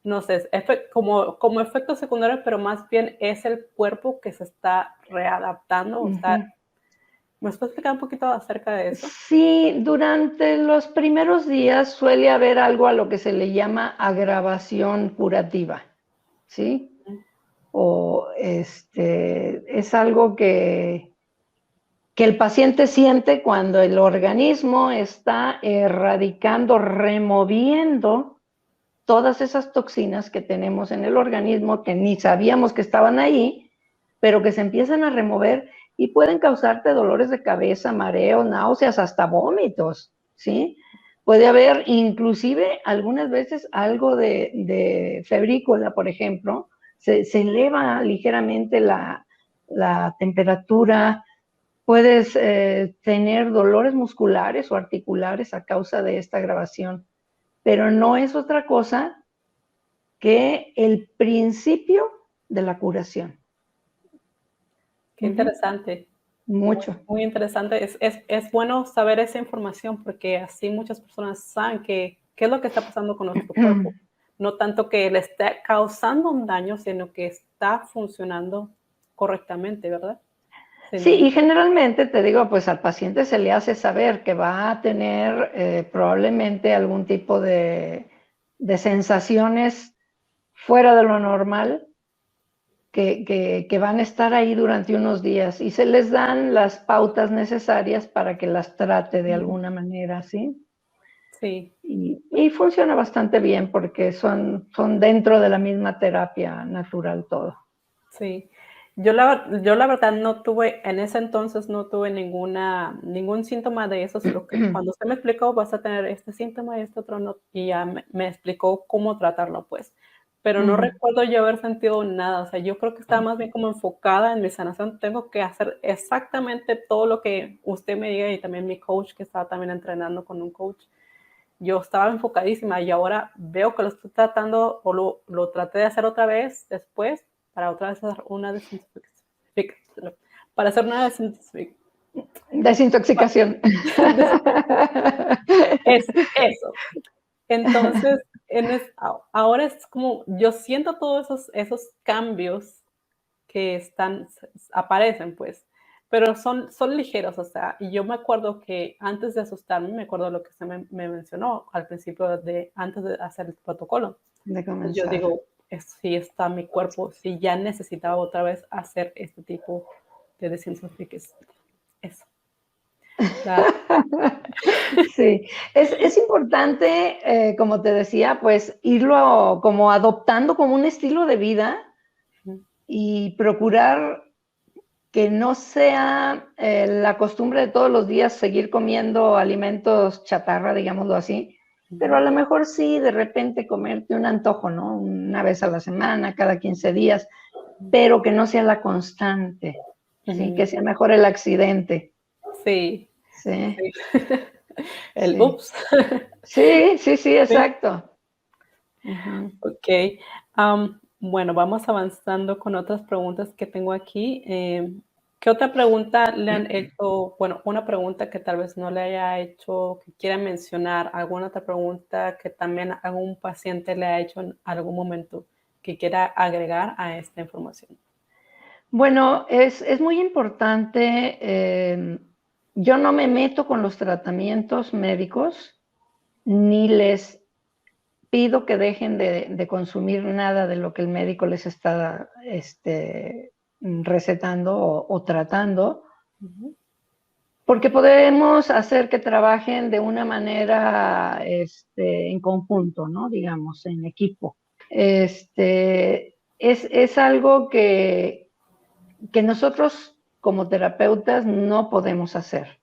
no sé, como efecto secundario, pero más bien es el cuerpo que se está readaptando. O sea, ¿me puedes explicar un poquito acerca de eso? Sí, durante los primeros días suele haber algo a lo que se le llama agravación curativa, ¿sí? O es algo que el paciente siente cuando el organismo está erradicando, removiendo todas esas toxinas que tenemos en el organismo, que ni sabíamos que estaban ahí, pero que se empiezan a remover y pueden causarte dolores de cabeza, mareos, náuseas, hasta vómitos, ¿sí? Puede haber inclusive algunas veces algo de febrícula, por ejemplo, se eleva ligeramente la temperatura, puedes tener dolores musculares o articulares a causa de esta agravación, pero no es otra cosa que el principio de la curación. Qué interesante. Mucho. Muy interesante. Es bueno saber esa información porque así muchas personas saben qué es lo que está pasando con nuestro cuerpo. No tanto que le esté causando un daño, sino que está funcionando correctamente, ¿verdad? Sí, y generalmente te digo, pues al paciente se le hace saber que va a tener probablemente algún tipo de sensaciones fuera de lo normal que van a estar ahí durante unos días y se les dan las pautas necesarias para que las trate de alguna manera, ¿sí? Sí. Y funciona bastante bien porque son dentro de la misma terapia natural todo. Sí. Yo la verdad no tuve, en ese entonces no tuve ningún síntoma de eso, solo que cuando usted me explicó vas a tener este síntoma y este otro no, y ya me explicó cómo tratarlo, pues. Pero no recuerdo yo haber sentido nada, o sea, yo creo que estaba más bien como enfocada en mi sanación. Tengo que hacer exactamente todo lo que usted me diga y también mi coach, que estaba también entrenando con un coach. Yo estaba enfocadísima y ahora veo que lo estoy tratando o lo traté de hacer otra vez después para otra vez hacer una desintoxicación. Para hacer una Desintoxicación. Es eso. Entonces, ahora es como, yo siento todos esos cambios que aparecen, pues, pero son ligeros, o sea, y yo me acuerdo que antes de asustarme, me acuerdo lo que usted me mencionó al principio, antes de hacer el protocolo. De Entonces yo comenzar. digo, si está mi cuerpo, si ya necesitaba otra vez hacer este tipo de desintoxicación. Eso. Sí, es importante, como te decía, pues irlo como adoptando como un estilo de vida y procurar que no sea la costumbre de todos los días seguir comiendo alimentos chatarra, digámoslo así, pero a lo mejor sí de repente comerte un antojo, ¿no? Una vez a la semana, cada 15 días, pero que no sea la constante, ¿sí? Que sea mejor el accidente. Sí. Sí, Sí. El sí. ups. Sí, sí, sí, Sí. exacto. Ok. Bueno, vamos avanzando con otras preguntas que tengo aquí. ¿Qué otra pregunta le han hecho? Bueno, una pregunta que tal vez no le haya hecho, que quiera mencionar, alguna otra pregunta que también algún paciente le ha hecho en algún momento que quiera agregar a esta información. Bueno, es muy importante. Yo no me meto con los tratamientos médicos, ni les pido que dejen de consumir nada de lo que el médico les está recetando o tratando, porque podemos hacer que trabajen de una manera en conjunto, ¿no? Digamos, en equipo. Es algo que nosotros como terapeutas no podemos hacer.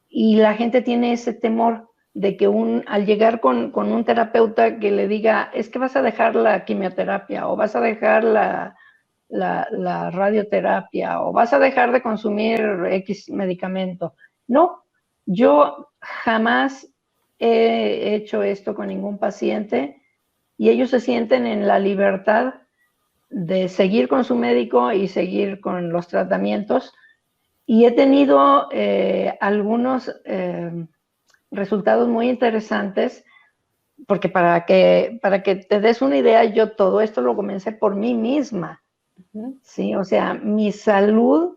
Y la gente tiene ese temor de que al llegar con un terapeuta que le diga, es que vas a dejar la quimioterapia o vas a dejar la radioterapia o vas a dejar de consumir X medicamento. No, yo jamás he hecho esto con ningún paciente y ellos se sienten en la libertad de seguir con su médico y seguir con los tratamientos. Y he tenido algunos resultados muy interesantes porque para que te des una idea, yo todo esto lo comencé por mí misma, ¿sí? O sea, mi salud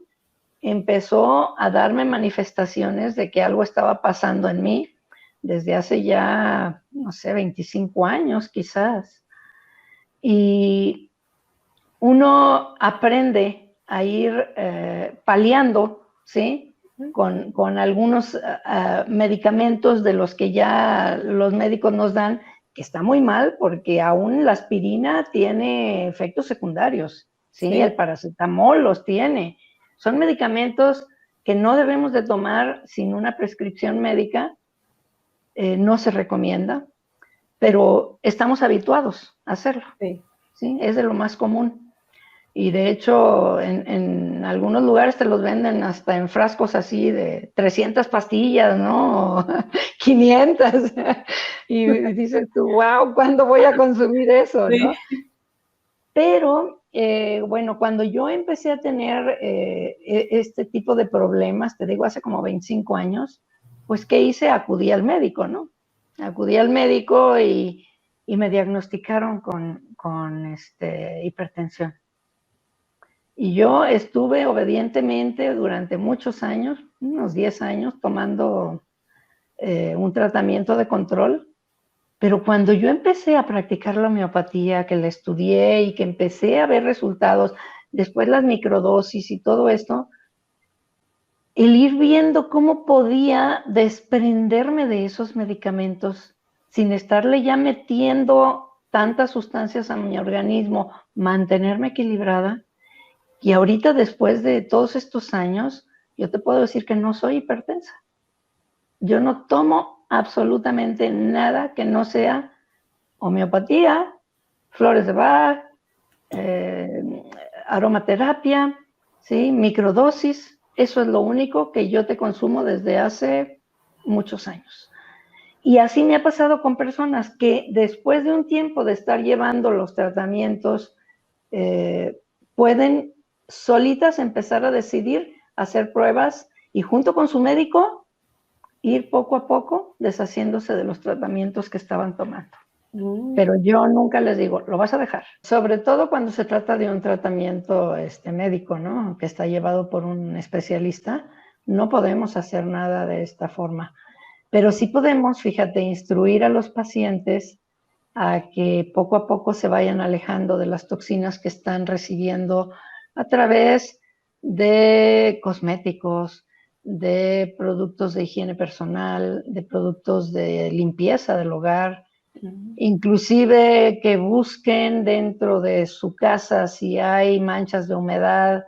empezó a darme manifestaciones de que algo estaba pasando en mí desde hace ya, no sé, 25 años quizás. Y uno aprende a ir paliando, ¿sí? Con algunos medicamentos de los que ya los médicos nos dan, que está muy mal porque aún la aspirina tiene efectos secundarios, ¿sí? Sí. El paracetamol los tiene. Son medicamentos que no debemos de tomar sin una prescripción médica, no se recomienda, pero estamos habituados a hacerlo, Sí. ¿sí? Es de lo más común. Y de hecho, en algunos lugares te los venden hasta en frascos así de 300 pastillas, ¿no? 500. Y dices tú, wow, ¿cuándo voy a consumir eso, Sí. no? Pero, bueno, cuando yo empecé a tener este tipo de problemas, te digo, hace como 25 años, pues, ¿qué hice? Acudí al médico, ¿no? Acudí al médico y me diagnosticaron con hipertensión. Y yo estuve obedientemente durante muchos años, unos 10 años, tomando un tratamiento de control, pero cuando yo empecé a practicar la homeopatía, que la estudié y que empecé a ver resultados, después las microdosis y todo esto, el ir viendo cómo podía desprenderme de esos medicamentos sin estarle ya metiendo tantas sustancias a mi organismo, mantenerme equilibrada. Y ahorita, después de todos estos años, yo te puedo decir que no soy hipertensa. Yo no tomo absolutamente nada que no sea homeopatía, flores de Bach, aromaterapia, ¿sí? Microdosis. Eso es lo único que yo te consumo desde hace muchos años. Y así me ha pasado con personas que después de un tiempo de estar llevando los tratamientos, pueden solitas empezar a decidir hacer pruebas y junto con su médico ir poco a poco deshaciéndose de los tratamientos que estaban tomando. Pero yo nunca les digo, lo vas a dejar. Sobre todo cuando se trata de un tratamiento médico, ¿no? Que está llevado por un especialista, no podemos hacer nada de esta forma. Pero sí podemos, fíjate, instruir a los pacientes a que poco a poco se vayan alejando de las toxinas que están recibiendo a través de cosméticos, de productos de higiene personal, de productos de limpieza del hogar, inclusive que busquen dentro de su casa si hay manchas de humedad,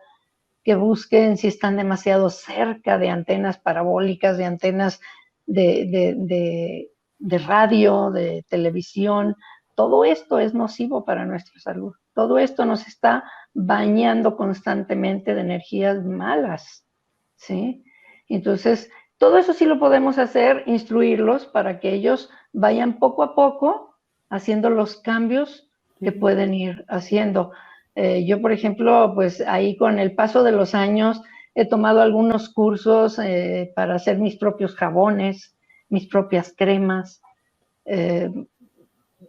que busquen si están demasiado cerca de antenas parabólicas, de antenas de radio, de televisión. Todo esto es nocivo para nuestra salud. Todo esto nos está bañando constantemente de energías malas, ¿sí? Entonces, todo eso sí lo podemos hacer, instruirlos para que ellos vayan poco a poco haciendo los cambios que pueden ir haciendo. Yo, por ejemplo, pues ahí con el paso de los años he tomado algunos cursos para hacer mis propios jabones, mis propias cremas, eh,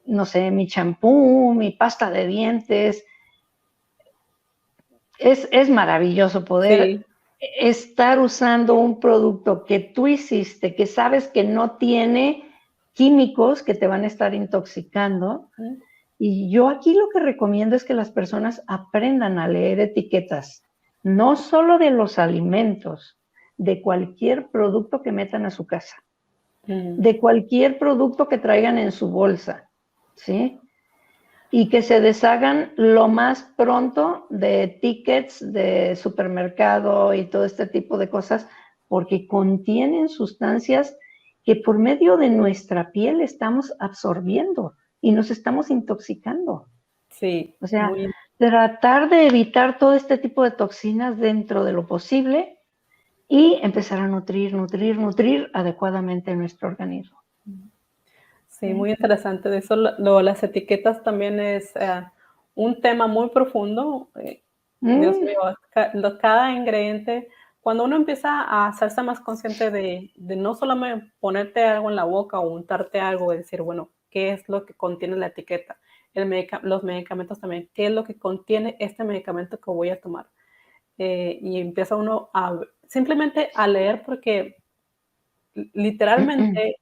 no sé, mi champú, mi pasta de dientes. Es maravilloso poder Sí. estar usando un producto que tú hiciste, que sabes que no tiene químicos que te van a estar intoxicando. Y yo aquí lo que recomiendo es que las personas aprendan a leer etiquetas, no solo de los alimentos, de cualquier producto que metan a su casa, de cualquier producto que traigan en su bolsa, ¿sí? Y que se deshagan lo más pronto de tickets de supermercado y todo este tipo de cosas, porque contienen sustancias que por medio de nuestra piel estamos absorbiendo y nos estamos intoxicando. Sí, O sea, muy, tratar de evitar todo este tipo de toxinas dentro de lo posible y empezar a nutrir adecuadamente nuestro organismo. sí, muy interesante. De eso, las etiquetas también es un tema muy profundo. Dios Mm, mío, cada ingrediente, cuando uno empieza a hacerse más consciente de no solamente ponerte algo en la boca o untarte algo y decir, bueno, qué es lo que contiene la etiqueta. Los medicamentos también, qué es lo que contiene este medicamento que voy a tomar. Y empieza uno simplemente a leer porque literalmente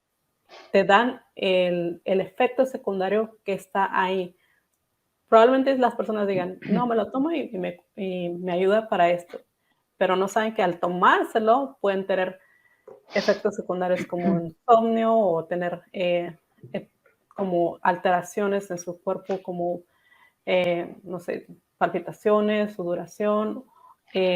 te dan el efecto secundario que está ahí. Probablemente las personas digan, no, me lo tomo y me ayuda para esto, pero no saben que al tomárselo pueden tener efectos secundarios como insomnio o tener como alteraciones en su cuerpo, como, no sé, palpitaciones, sudoración,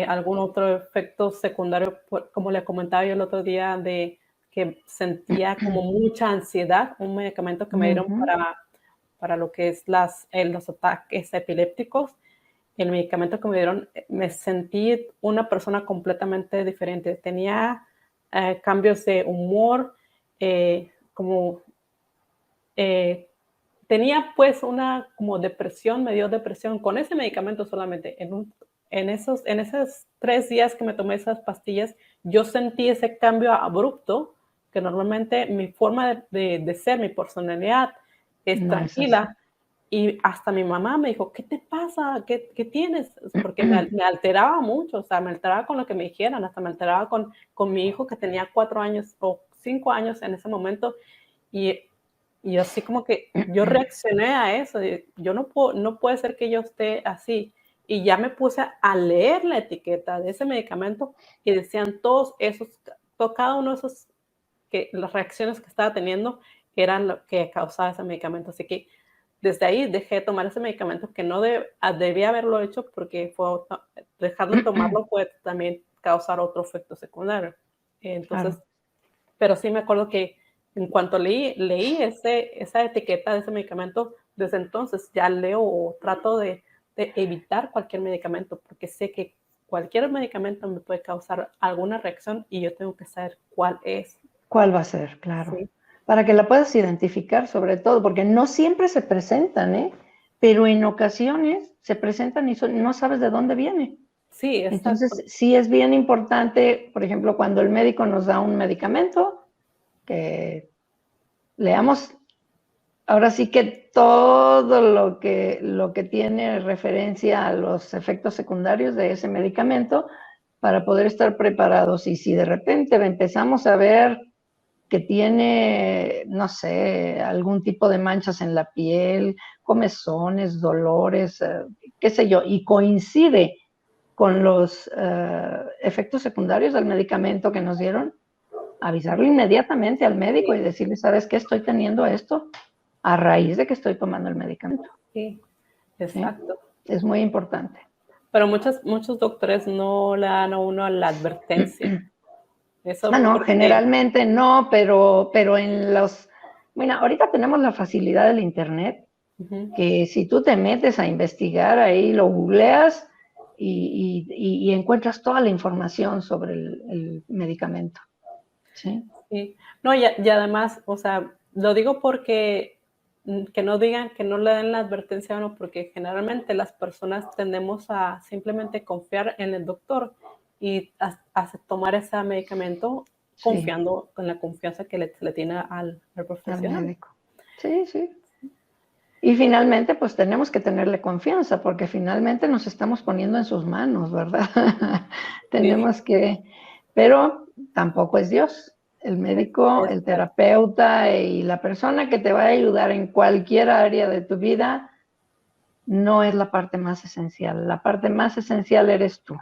algún otro efecto secundario, como le comentaba yo el otro día, de que sentía como mucha ansiedad, un medicamento que me dieron para lo que es los ataques epilépticos. El medicamento que me dieron, me sentí una persona completamente diferente. Tenía cambios de humor, como tenía pues una como depresión, me dio depresión con ese medicamento solamente. En esos 3 días que me tomé esas pastillas, yo sentí ese cambio abrupto, que normalmente mi forma de ser, mi personalidad es No es así. tranquila. Y hasta mi mamá me dijo, ¿qué te pasa? ¿Qué tienes? Porque me alteraba mucho, o sea, me alteraba con lo que me dijeran, hasta me alteraba con mi hijo que tenía 4 años o 5 años en ese momento. Y y así como que yo reaccioné a eso, yo no puede ser que yo esté así. Y ya me puse a leer la etiqueta de ese medicamento y decían todos esos, cada uno de esos, que las reacciones que estaba teniendo eran lo que causaba ese medicamento. Así que desde ahí dejé de tomar ese medicamento que no debía haberlo hecho porque dejar de tomarlo puede también causar otro efecto secundario. Entonces, Claro. pero sí me acuerdo que en cuanto leí esa etiqueta de ese medicamento, desde entonces ya leo o trato de evitar cualquier medicamento porque sé que cualquier medicamento me puede causar alguna reacción y yo tengo que saber cuál es. ¿Cuál va a ser? Claro. Sí, Para que la puedas identificar sobre todo, porque no siempre se presentan, ¿eh? Pero en ocasiones se presentan y no sabes de dónde viene. sí, Entonces, exacto. sí es bien importante, por ejemplo, cuando el médico nos da un medicamento, que leamos ahora sí que todo lo que tiene referencia a los efectos secundarios de ese medicamento para poder estar preparados. Y si de repente empezamos a ver que tiene, no sé, algún tipo de manchas en la piel, comezones, dolores, qué sé yo, y coincide con los efectos secundarios del medicamento que nos dieron, avisarle inmediatamente al médico y Sí, decirle, ¿sabes qué? Estoy teniendo esto a raíz de que estoy tomando el medicamento. sí, ¿Sí? exacto. Es muy importante. Pero muchos doctores no le dan a uno la advertencia. Ah, Eso no, porque, generalmente no, pero en los... Bueno, ahorita tenemos la facilidad del Internet, uh-huh, que si tú te metes a investigar ahí, lo googleas y encuentras toda la información sobre el medicamento. ¿Sí? sí. No, y además, o sea, lo digo porque que no digan, que no le den la advertencia a uno, porque generalmente las personas tendemos a simplemente confiar en el doctor y a tomar ese medicamento Sí, confiando con la confianza que se le tiene al al profesional. médico. Sí, sí. Y finalmente, pues tenemos que tenerle confianza, porque finalmente nos estamos poniendo en sus manos, ¿verdad? Sí, Tenemos que, pero tampoco es Dios. El médico, es el cierto. terapeuta y la persona que te va a ayudar en cualquier área de tu vida no es la parte más esencial. La parte más esencial eres tú.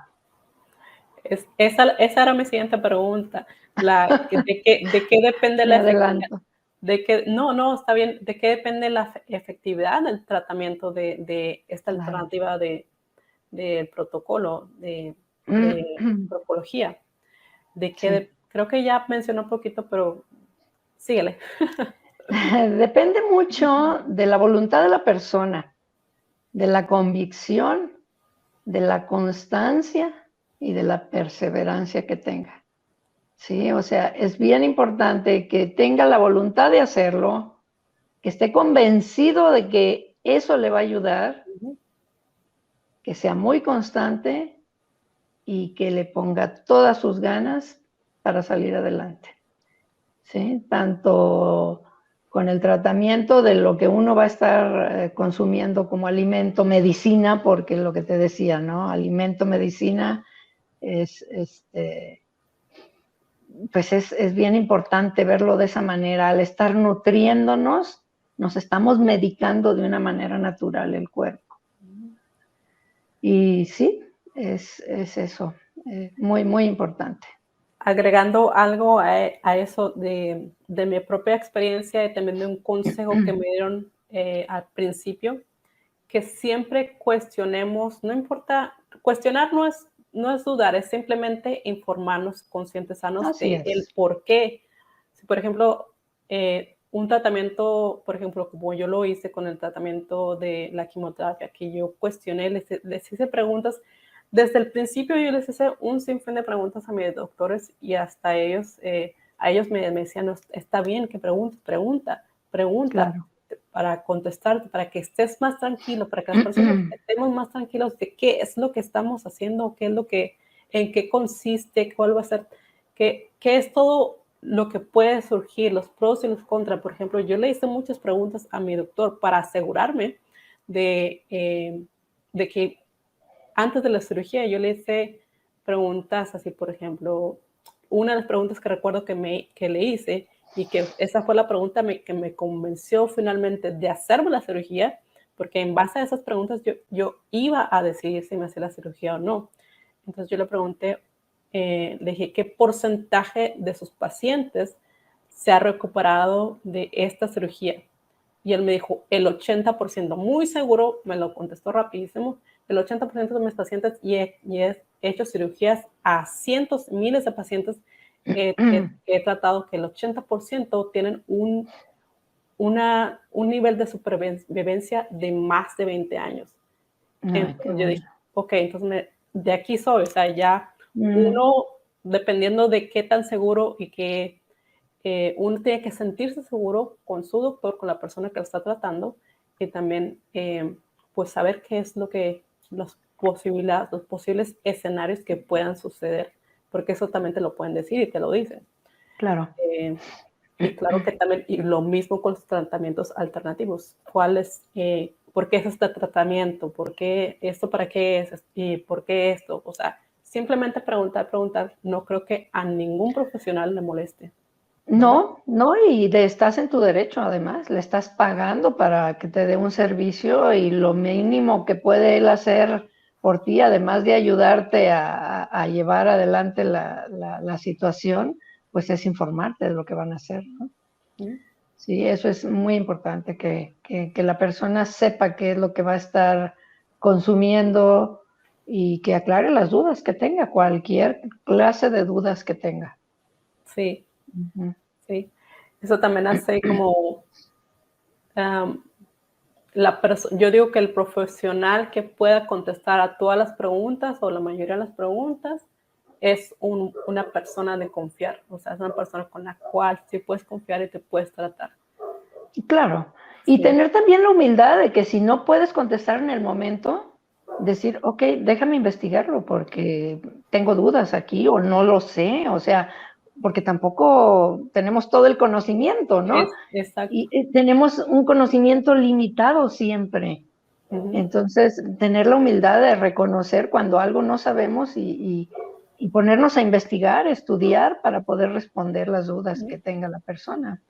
Esa era mi siguiente pregunta. ¿De qué depende Me la efectividad? adelanto. No, está bien. ¿De qué depende la efectividad del tratamiento de esta Claro. alternativa del protocolo de procología? Sí. Creo que ya mencionó un poquito, pero síguele. Depende mucho de la voluntad de la persona, de la convicción, de la constancia y de la perseverancia que tenga. Sí, o sea, es bien importante que tenga la voluntad de hacerlo, que esté convencido de que eso le va a ayudar, que sea muy constante y que le ponga todas sus ganas para salir adelante. ¿Sí? Tanto con el tratamiento de lo que uno va a estar consumiendo como alimento, medicina, porque lo que te decía, ¿no? Alimento, medicina, es, pues es bien importante verlo de esa manera. Al estar nutriéndonos, nos estamos medicando de una manera natural el cuerpo. Y sí, es eso, muy, muy importante. Agregando algo a eso de mi propia experiencia y también de un consejo que me dieron al principio, que siempre cuestionemos, no importa, cuestionar no es dudar, es simplemente informarnos conscientes sanos Así de el es. por qué. Si, por ejemplo, un tratamiento, por ejemplo, como yo lo hice con el tratamiento de la quimioterapia, que yo cuestioné, les hice preguntas. Desde el principio yo les hice un sinfín de preguntas a mis doctores y hasta ellos, a ellos me decían, no, está bien que pregunta Claro. para contestarte, para que estés más tranquilo, para que las personas estemos más tranquilos de qué es lo que estamos haciendo, qué es lo que, en qué consiste, cuál va a ser, qué es todo lo que puede surgir, los pros y los contras. Por ejemplo, yo le hice muchas preguntas a mi doctor para asegurarme de que antes de la cirugía yo le hice preguntas así, por ejemplo, una de las preguntas que recuerdo que le hice y que esa fue la pregunta que me convenció finalmente de hacerme la cirugía, porque en base a esas preguntas yo iba a decidir si me hacía la cirugía o no. Entonces yo le pregunté, le dije, ¿qué porcentaje de sus pacientes se ha recuperado de esta cirugía? Y él me dijo, el 80%, muy seguro, me lo contestó rapidísimo, el 80% de mis pacientes y he hecho cirugías a cientos, miles de pacientes he tratado que el 80% tienen un nivel de supervivencia de más de 20 años. Ay, qué Entonces yo bueno. dije, ok, entonces de aquí soy, o sea, ya uno, dependiendo de qué tan seguro y que uno tiene que sentirse seguro con su doctor, con la persona que lo está tratando y también pues saber qué es lo que los posibles escenarios que puedan suceder, porque eso también te lo pueden decir y te lo dicen. Claro. Y claro que también, y lo mismo con los tratamientos alternativos. ¿Cuál es, por qué es este tratamiento? ¿Por qué esto? ¿Para qué es? ¿Y por qué esto? O sea, simplemente preguntar. No creo que a ningún profesional le moleste, ¿verdad? No, no, y estás en tu derecho, además, le estás pagando para que te dé un servicio y lo mínimo que puede él hacer por ti, además de ayudarte a llevar adelante la situación, pues es informarte de lo que van a hacer, ¿no? ¿Mm? Sí, eso es muy importante, que la persona sepa qué es lo que va a estar consumiendo y que aclare las dudas que tenga, cualquier clase de dudas que tenga. Sí, Ujú. sí. Eso también hace como um, yo digo que el profesional que pueda contestar a todas las preguntas o la mayoría de las preguntas es una persona de confiar, o sea, es una persona con la cual sí puedes confiar y te puedes tratar. Claro, y Sí, tener también la humildad de que si no puedes contestar en el momento, decir, ok, déjame investigarlo porque tengo dudas aquí o no lo sé, o sea, porque tampoco tenemos todo el conocimiento, ¿no? exacto. Y tenemos un conocimiento limitado siempre. Uh-huh. Entonces, tener la humildad de reconocer cuando algo no sabemos y ponernos a investigar, estudiar para poder responder las dudas que tenga la persona.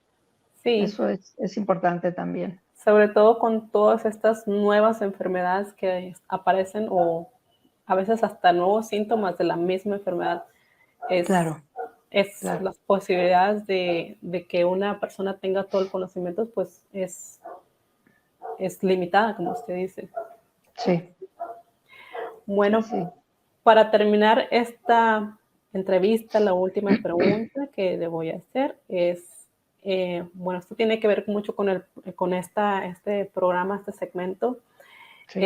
Sí, Eso es importante también. sobre todo con todas estas nuevas enfermedades que aparecen o a veces hasta nuevos síntomas de la misma enfermedad. Es, Claro, es claro. las posibilidades de que una persona tenga todo el conocimiento, pues es limitada, como usted dice. Sí, sí, Bueno, sí. para terminar esta entrevista, la última pregunta que le voy a hacer es, bueno, esto tiene que ver mucho con este programa, este segmento. Sí.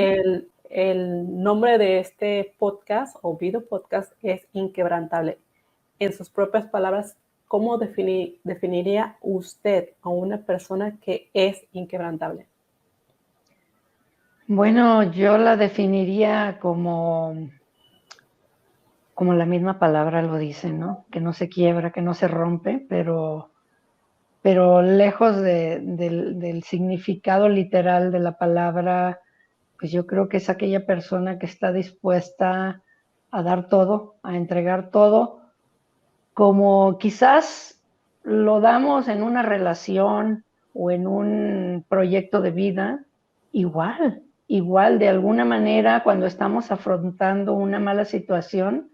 El nombre de este podcast o video podcast es Inquebrantable. En sus propias palabras, ¿cómo definiría usted a una persona que es inquebrantable? Bueno, yo la definiría como la misma palabra lo dice, ¿no? Que no se quiebra, que no se rompe, pero pero lejos del significado literal de la palabra, pues yo creo que es aquella persona que está dispuesta a dar todo, a entregar todo, como quizás lo damos en una relación o en un proyecto de vida, igual de alguna manera cuando estamos afrontando una mala situación,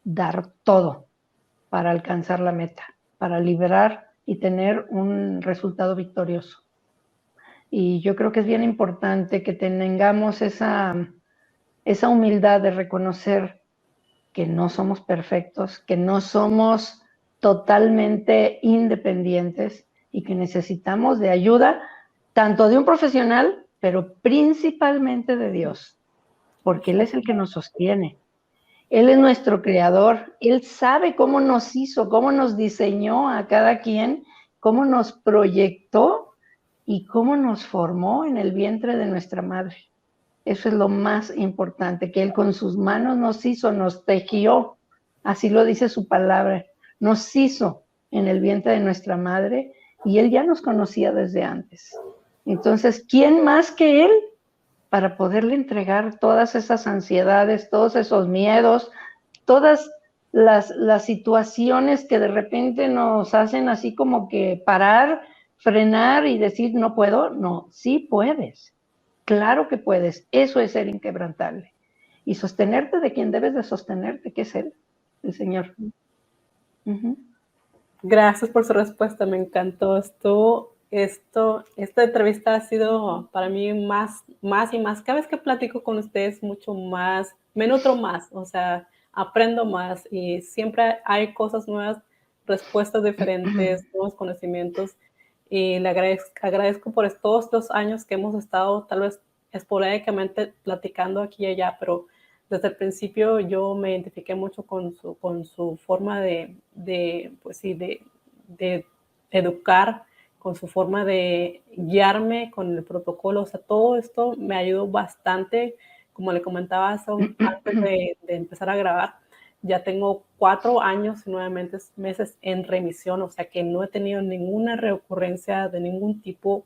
dar todo para alcanzar la meta, para liberar y tener un resultado victorioso. Y yo creo que es bien importante que tengamos esa humildad de reconocer que no somos perfectos, que no somos totalmente independientes y que necesitamos de ayuda, tanto de un profesional, pero principalmente de Dios, porque Él es el que nos sostiene. Él es nuestro creador, Él sabe cómo nos hizo, cómo nos diseñó a cada quien, cómo nos proyectó y cómo nos formó en el vientre de nuestra madre. Eso es lo más importante, que Él con sus manos nos hizo, nos tejió, así lo dice su palabra, nos hizo en el vientre de nuestra madre y Él ya nos conocía desde antes. Entonces, ¿quién más que Él para poderle entregar todas esas ansiedades, todos esos miedos, todas las situaciones que de repente nos hacen así como que parar, frenar y decir no puedo? No, sí puedes. Claro que puedes. Eso es ser inquebrantable. Y sostenerte de quien debes de sostenerte, que es Él, el Señor. Gracias por su respuesta, me encantó. Esta entrevista ha sido para mí más y más. Cada vez que platico con ustedes, mucho más, me nutro más, o sea, aprendo más y siempre hay cosas nuevas, respuestas diferentes, nuevos conocimientos. Y le agradezco por todos estos años que hemos estado tal vez esporádicamente platicando aquí y allá, pero desde el principio yo me identifiqué mucho con su forma pues sí, de educar, con su forma de guiarme con el protocolo. O sea, todo esto me ayudó bastante. Como le comentaba antes de empezar a grabar, ya tengo 4 años y 9 meses en remisión, o sea que no he tenido ninguna reocurrencia de ningún tipo.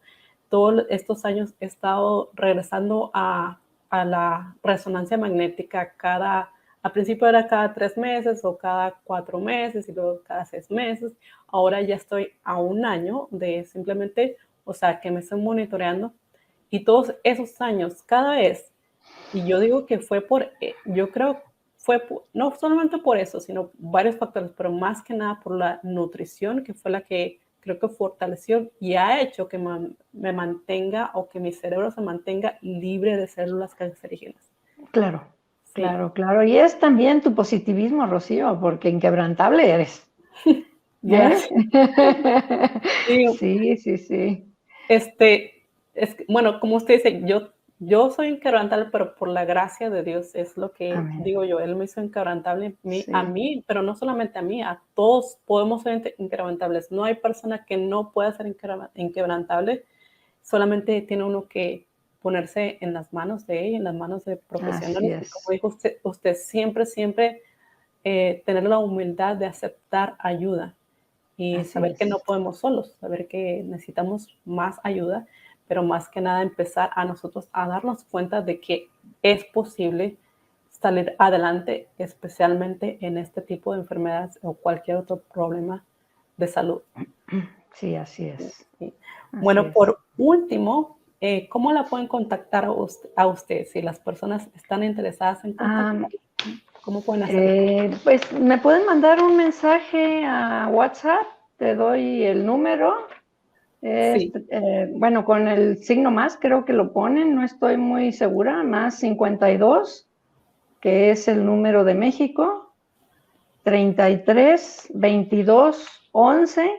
Todos estos años he estado regresando a la resonancia magnética al principio era cada 3 meses o cada 4 meses y luego cada 6 meses. Ahora ya estoy a 1 año de simplemente, o sea, que me estoy monitoreando. Y todos esos años, cada vez, y yo digo que yo creo no solamente por eso, sino varios factores, pero más que nada por la nutrición, que fue la que creo que fortaleció y ha hecho que me mantenga o que mi cerebro se mantenga libre de células cancerígenas. Claro, sí. Claro. Y es también tu positivismo, Rocío, porque inquebrantable eres. Gracias. Sí. Bueno, como usted dice, yo soy inquebrantable, pero por la gracia de Dios es lo que Amén. digo yo. Él me hizo inquebrantable a mí, pero no solamente a mí, a todos podemos ser inquebrantables. No hay persona que no pueda ser inquebrantable, solamente tiene uno que ponerse en las manos de ella, en las manos de profesionales. Y como dijo usted siempre tener la humildad de aceptar ayuda y saber que no podemos solos, saber que necesitamos más ayuda, pero más que nada empezar a nosotros a darnos cuenta de que es posible salir adelante, especialmente en este tipo de enfermedades o cualquier otro problema de salud. Sí, así es. Sí. Bueno, por último, ¿cómo la pueden contactar a usted si las personas están interesadas en contactar? ¿Cómo pueden hacerlo? Pues me pueden mandar un mensaje a WhatsApp, te doy el número. Sí. Bueno, con el signo más creo que lo ponen, no estoy muy segura, más 52, que es el número de México, 33 22 11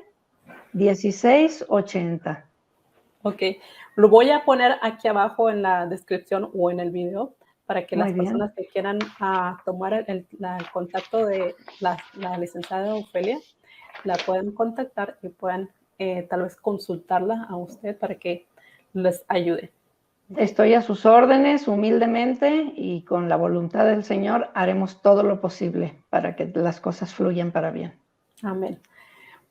16 80. Ok, lo voy a poner aquí abajo en la descripción o en el video para que las personas que quieran tomar el contacto de la licenciada Ofelia la puedan contactar y puedan tal vez consultarla a usted para que les ayude. Estoy a sus órdenes humildemente y con la voluntad del Señor haremos todo lo posible para que las cosas fluyan para bien. Amén.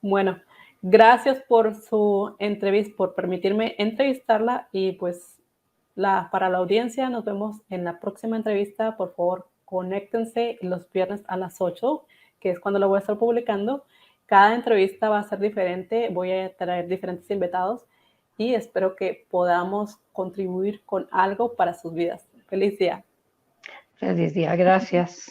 Bueno, Gracias por su entrevista, por permitirme entrevistarla y pues para la audiencia nos vemos en la próxima entrevista. Por favor, conéctense los viernes a las 8, que es cuando la voy a estar publicando. Cada entrevista va a ser diferente, voy a traer diferentes invitados y espero que podamos contribuir con algo para sus vidas. Feliz día. Feliz día, gracias.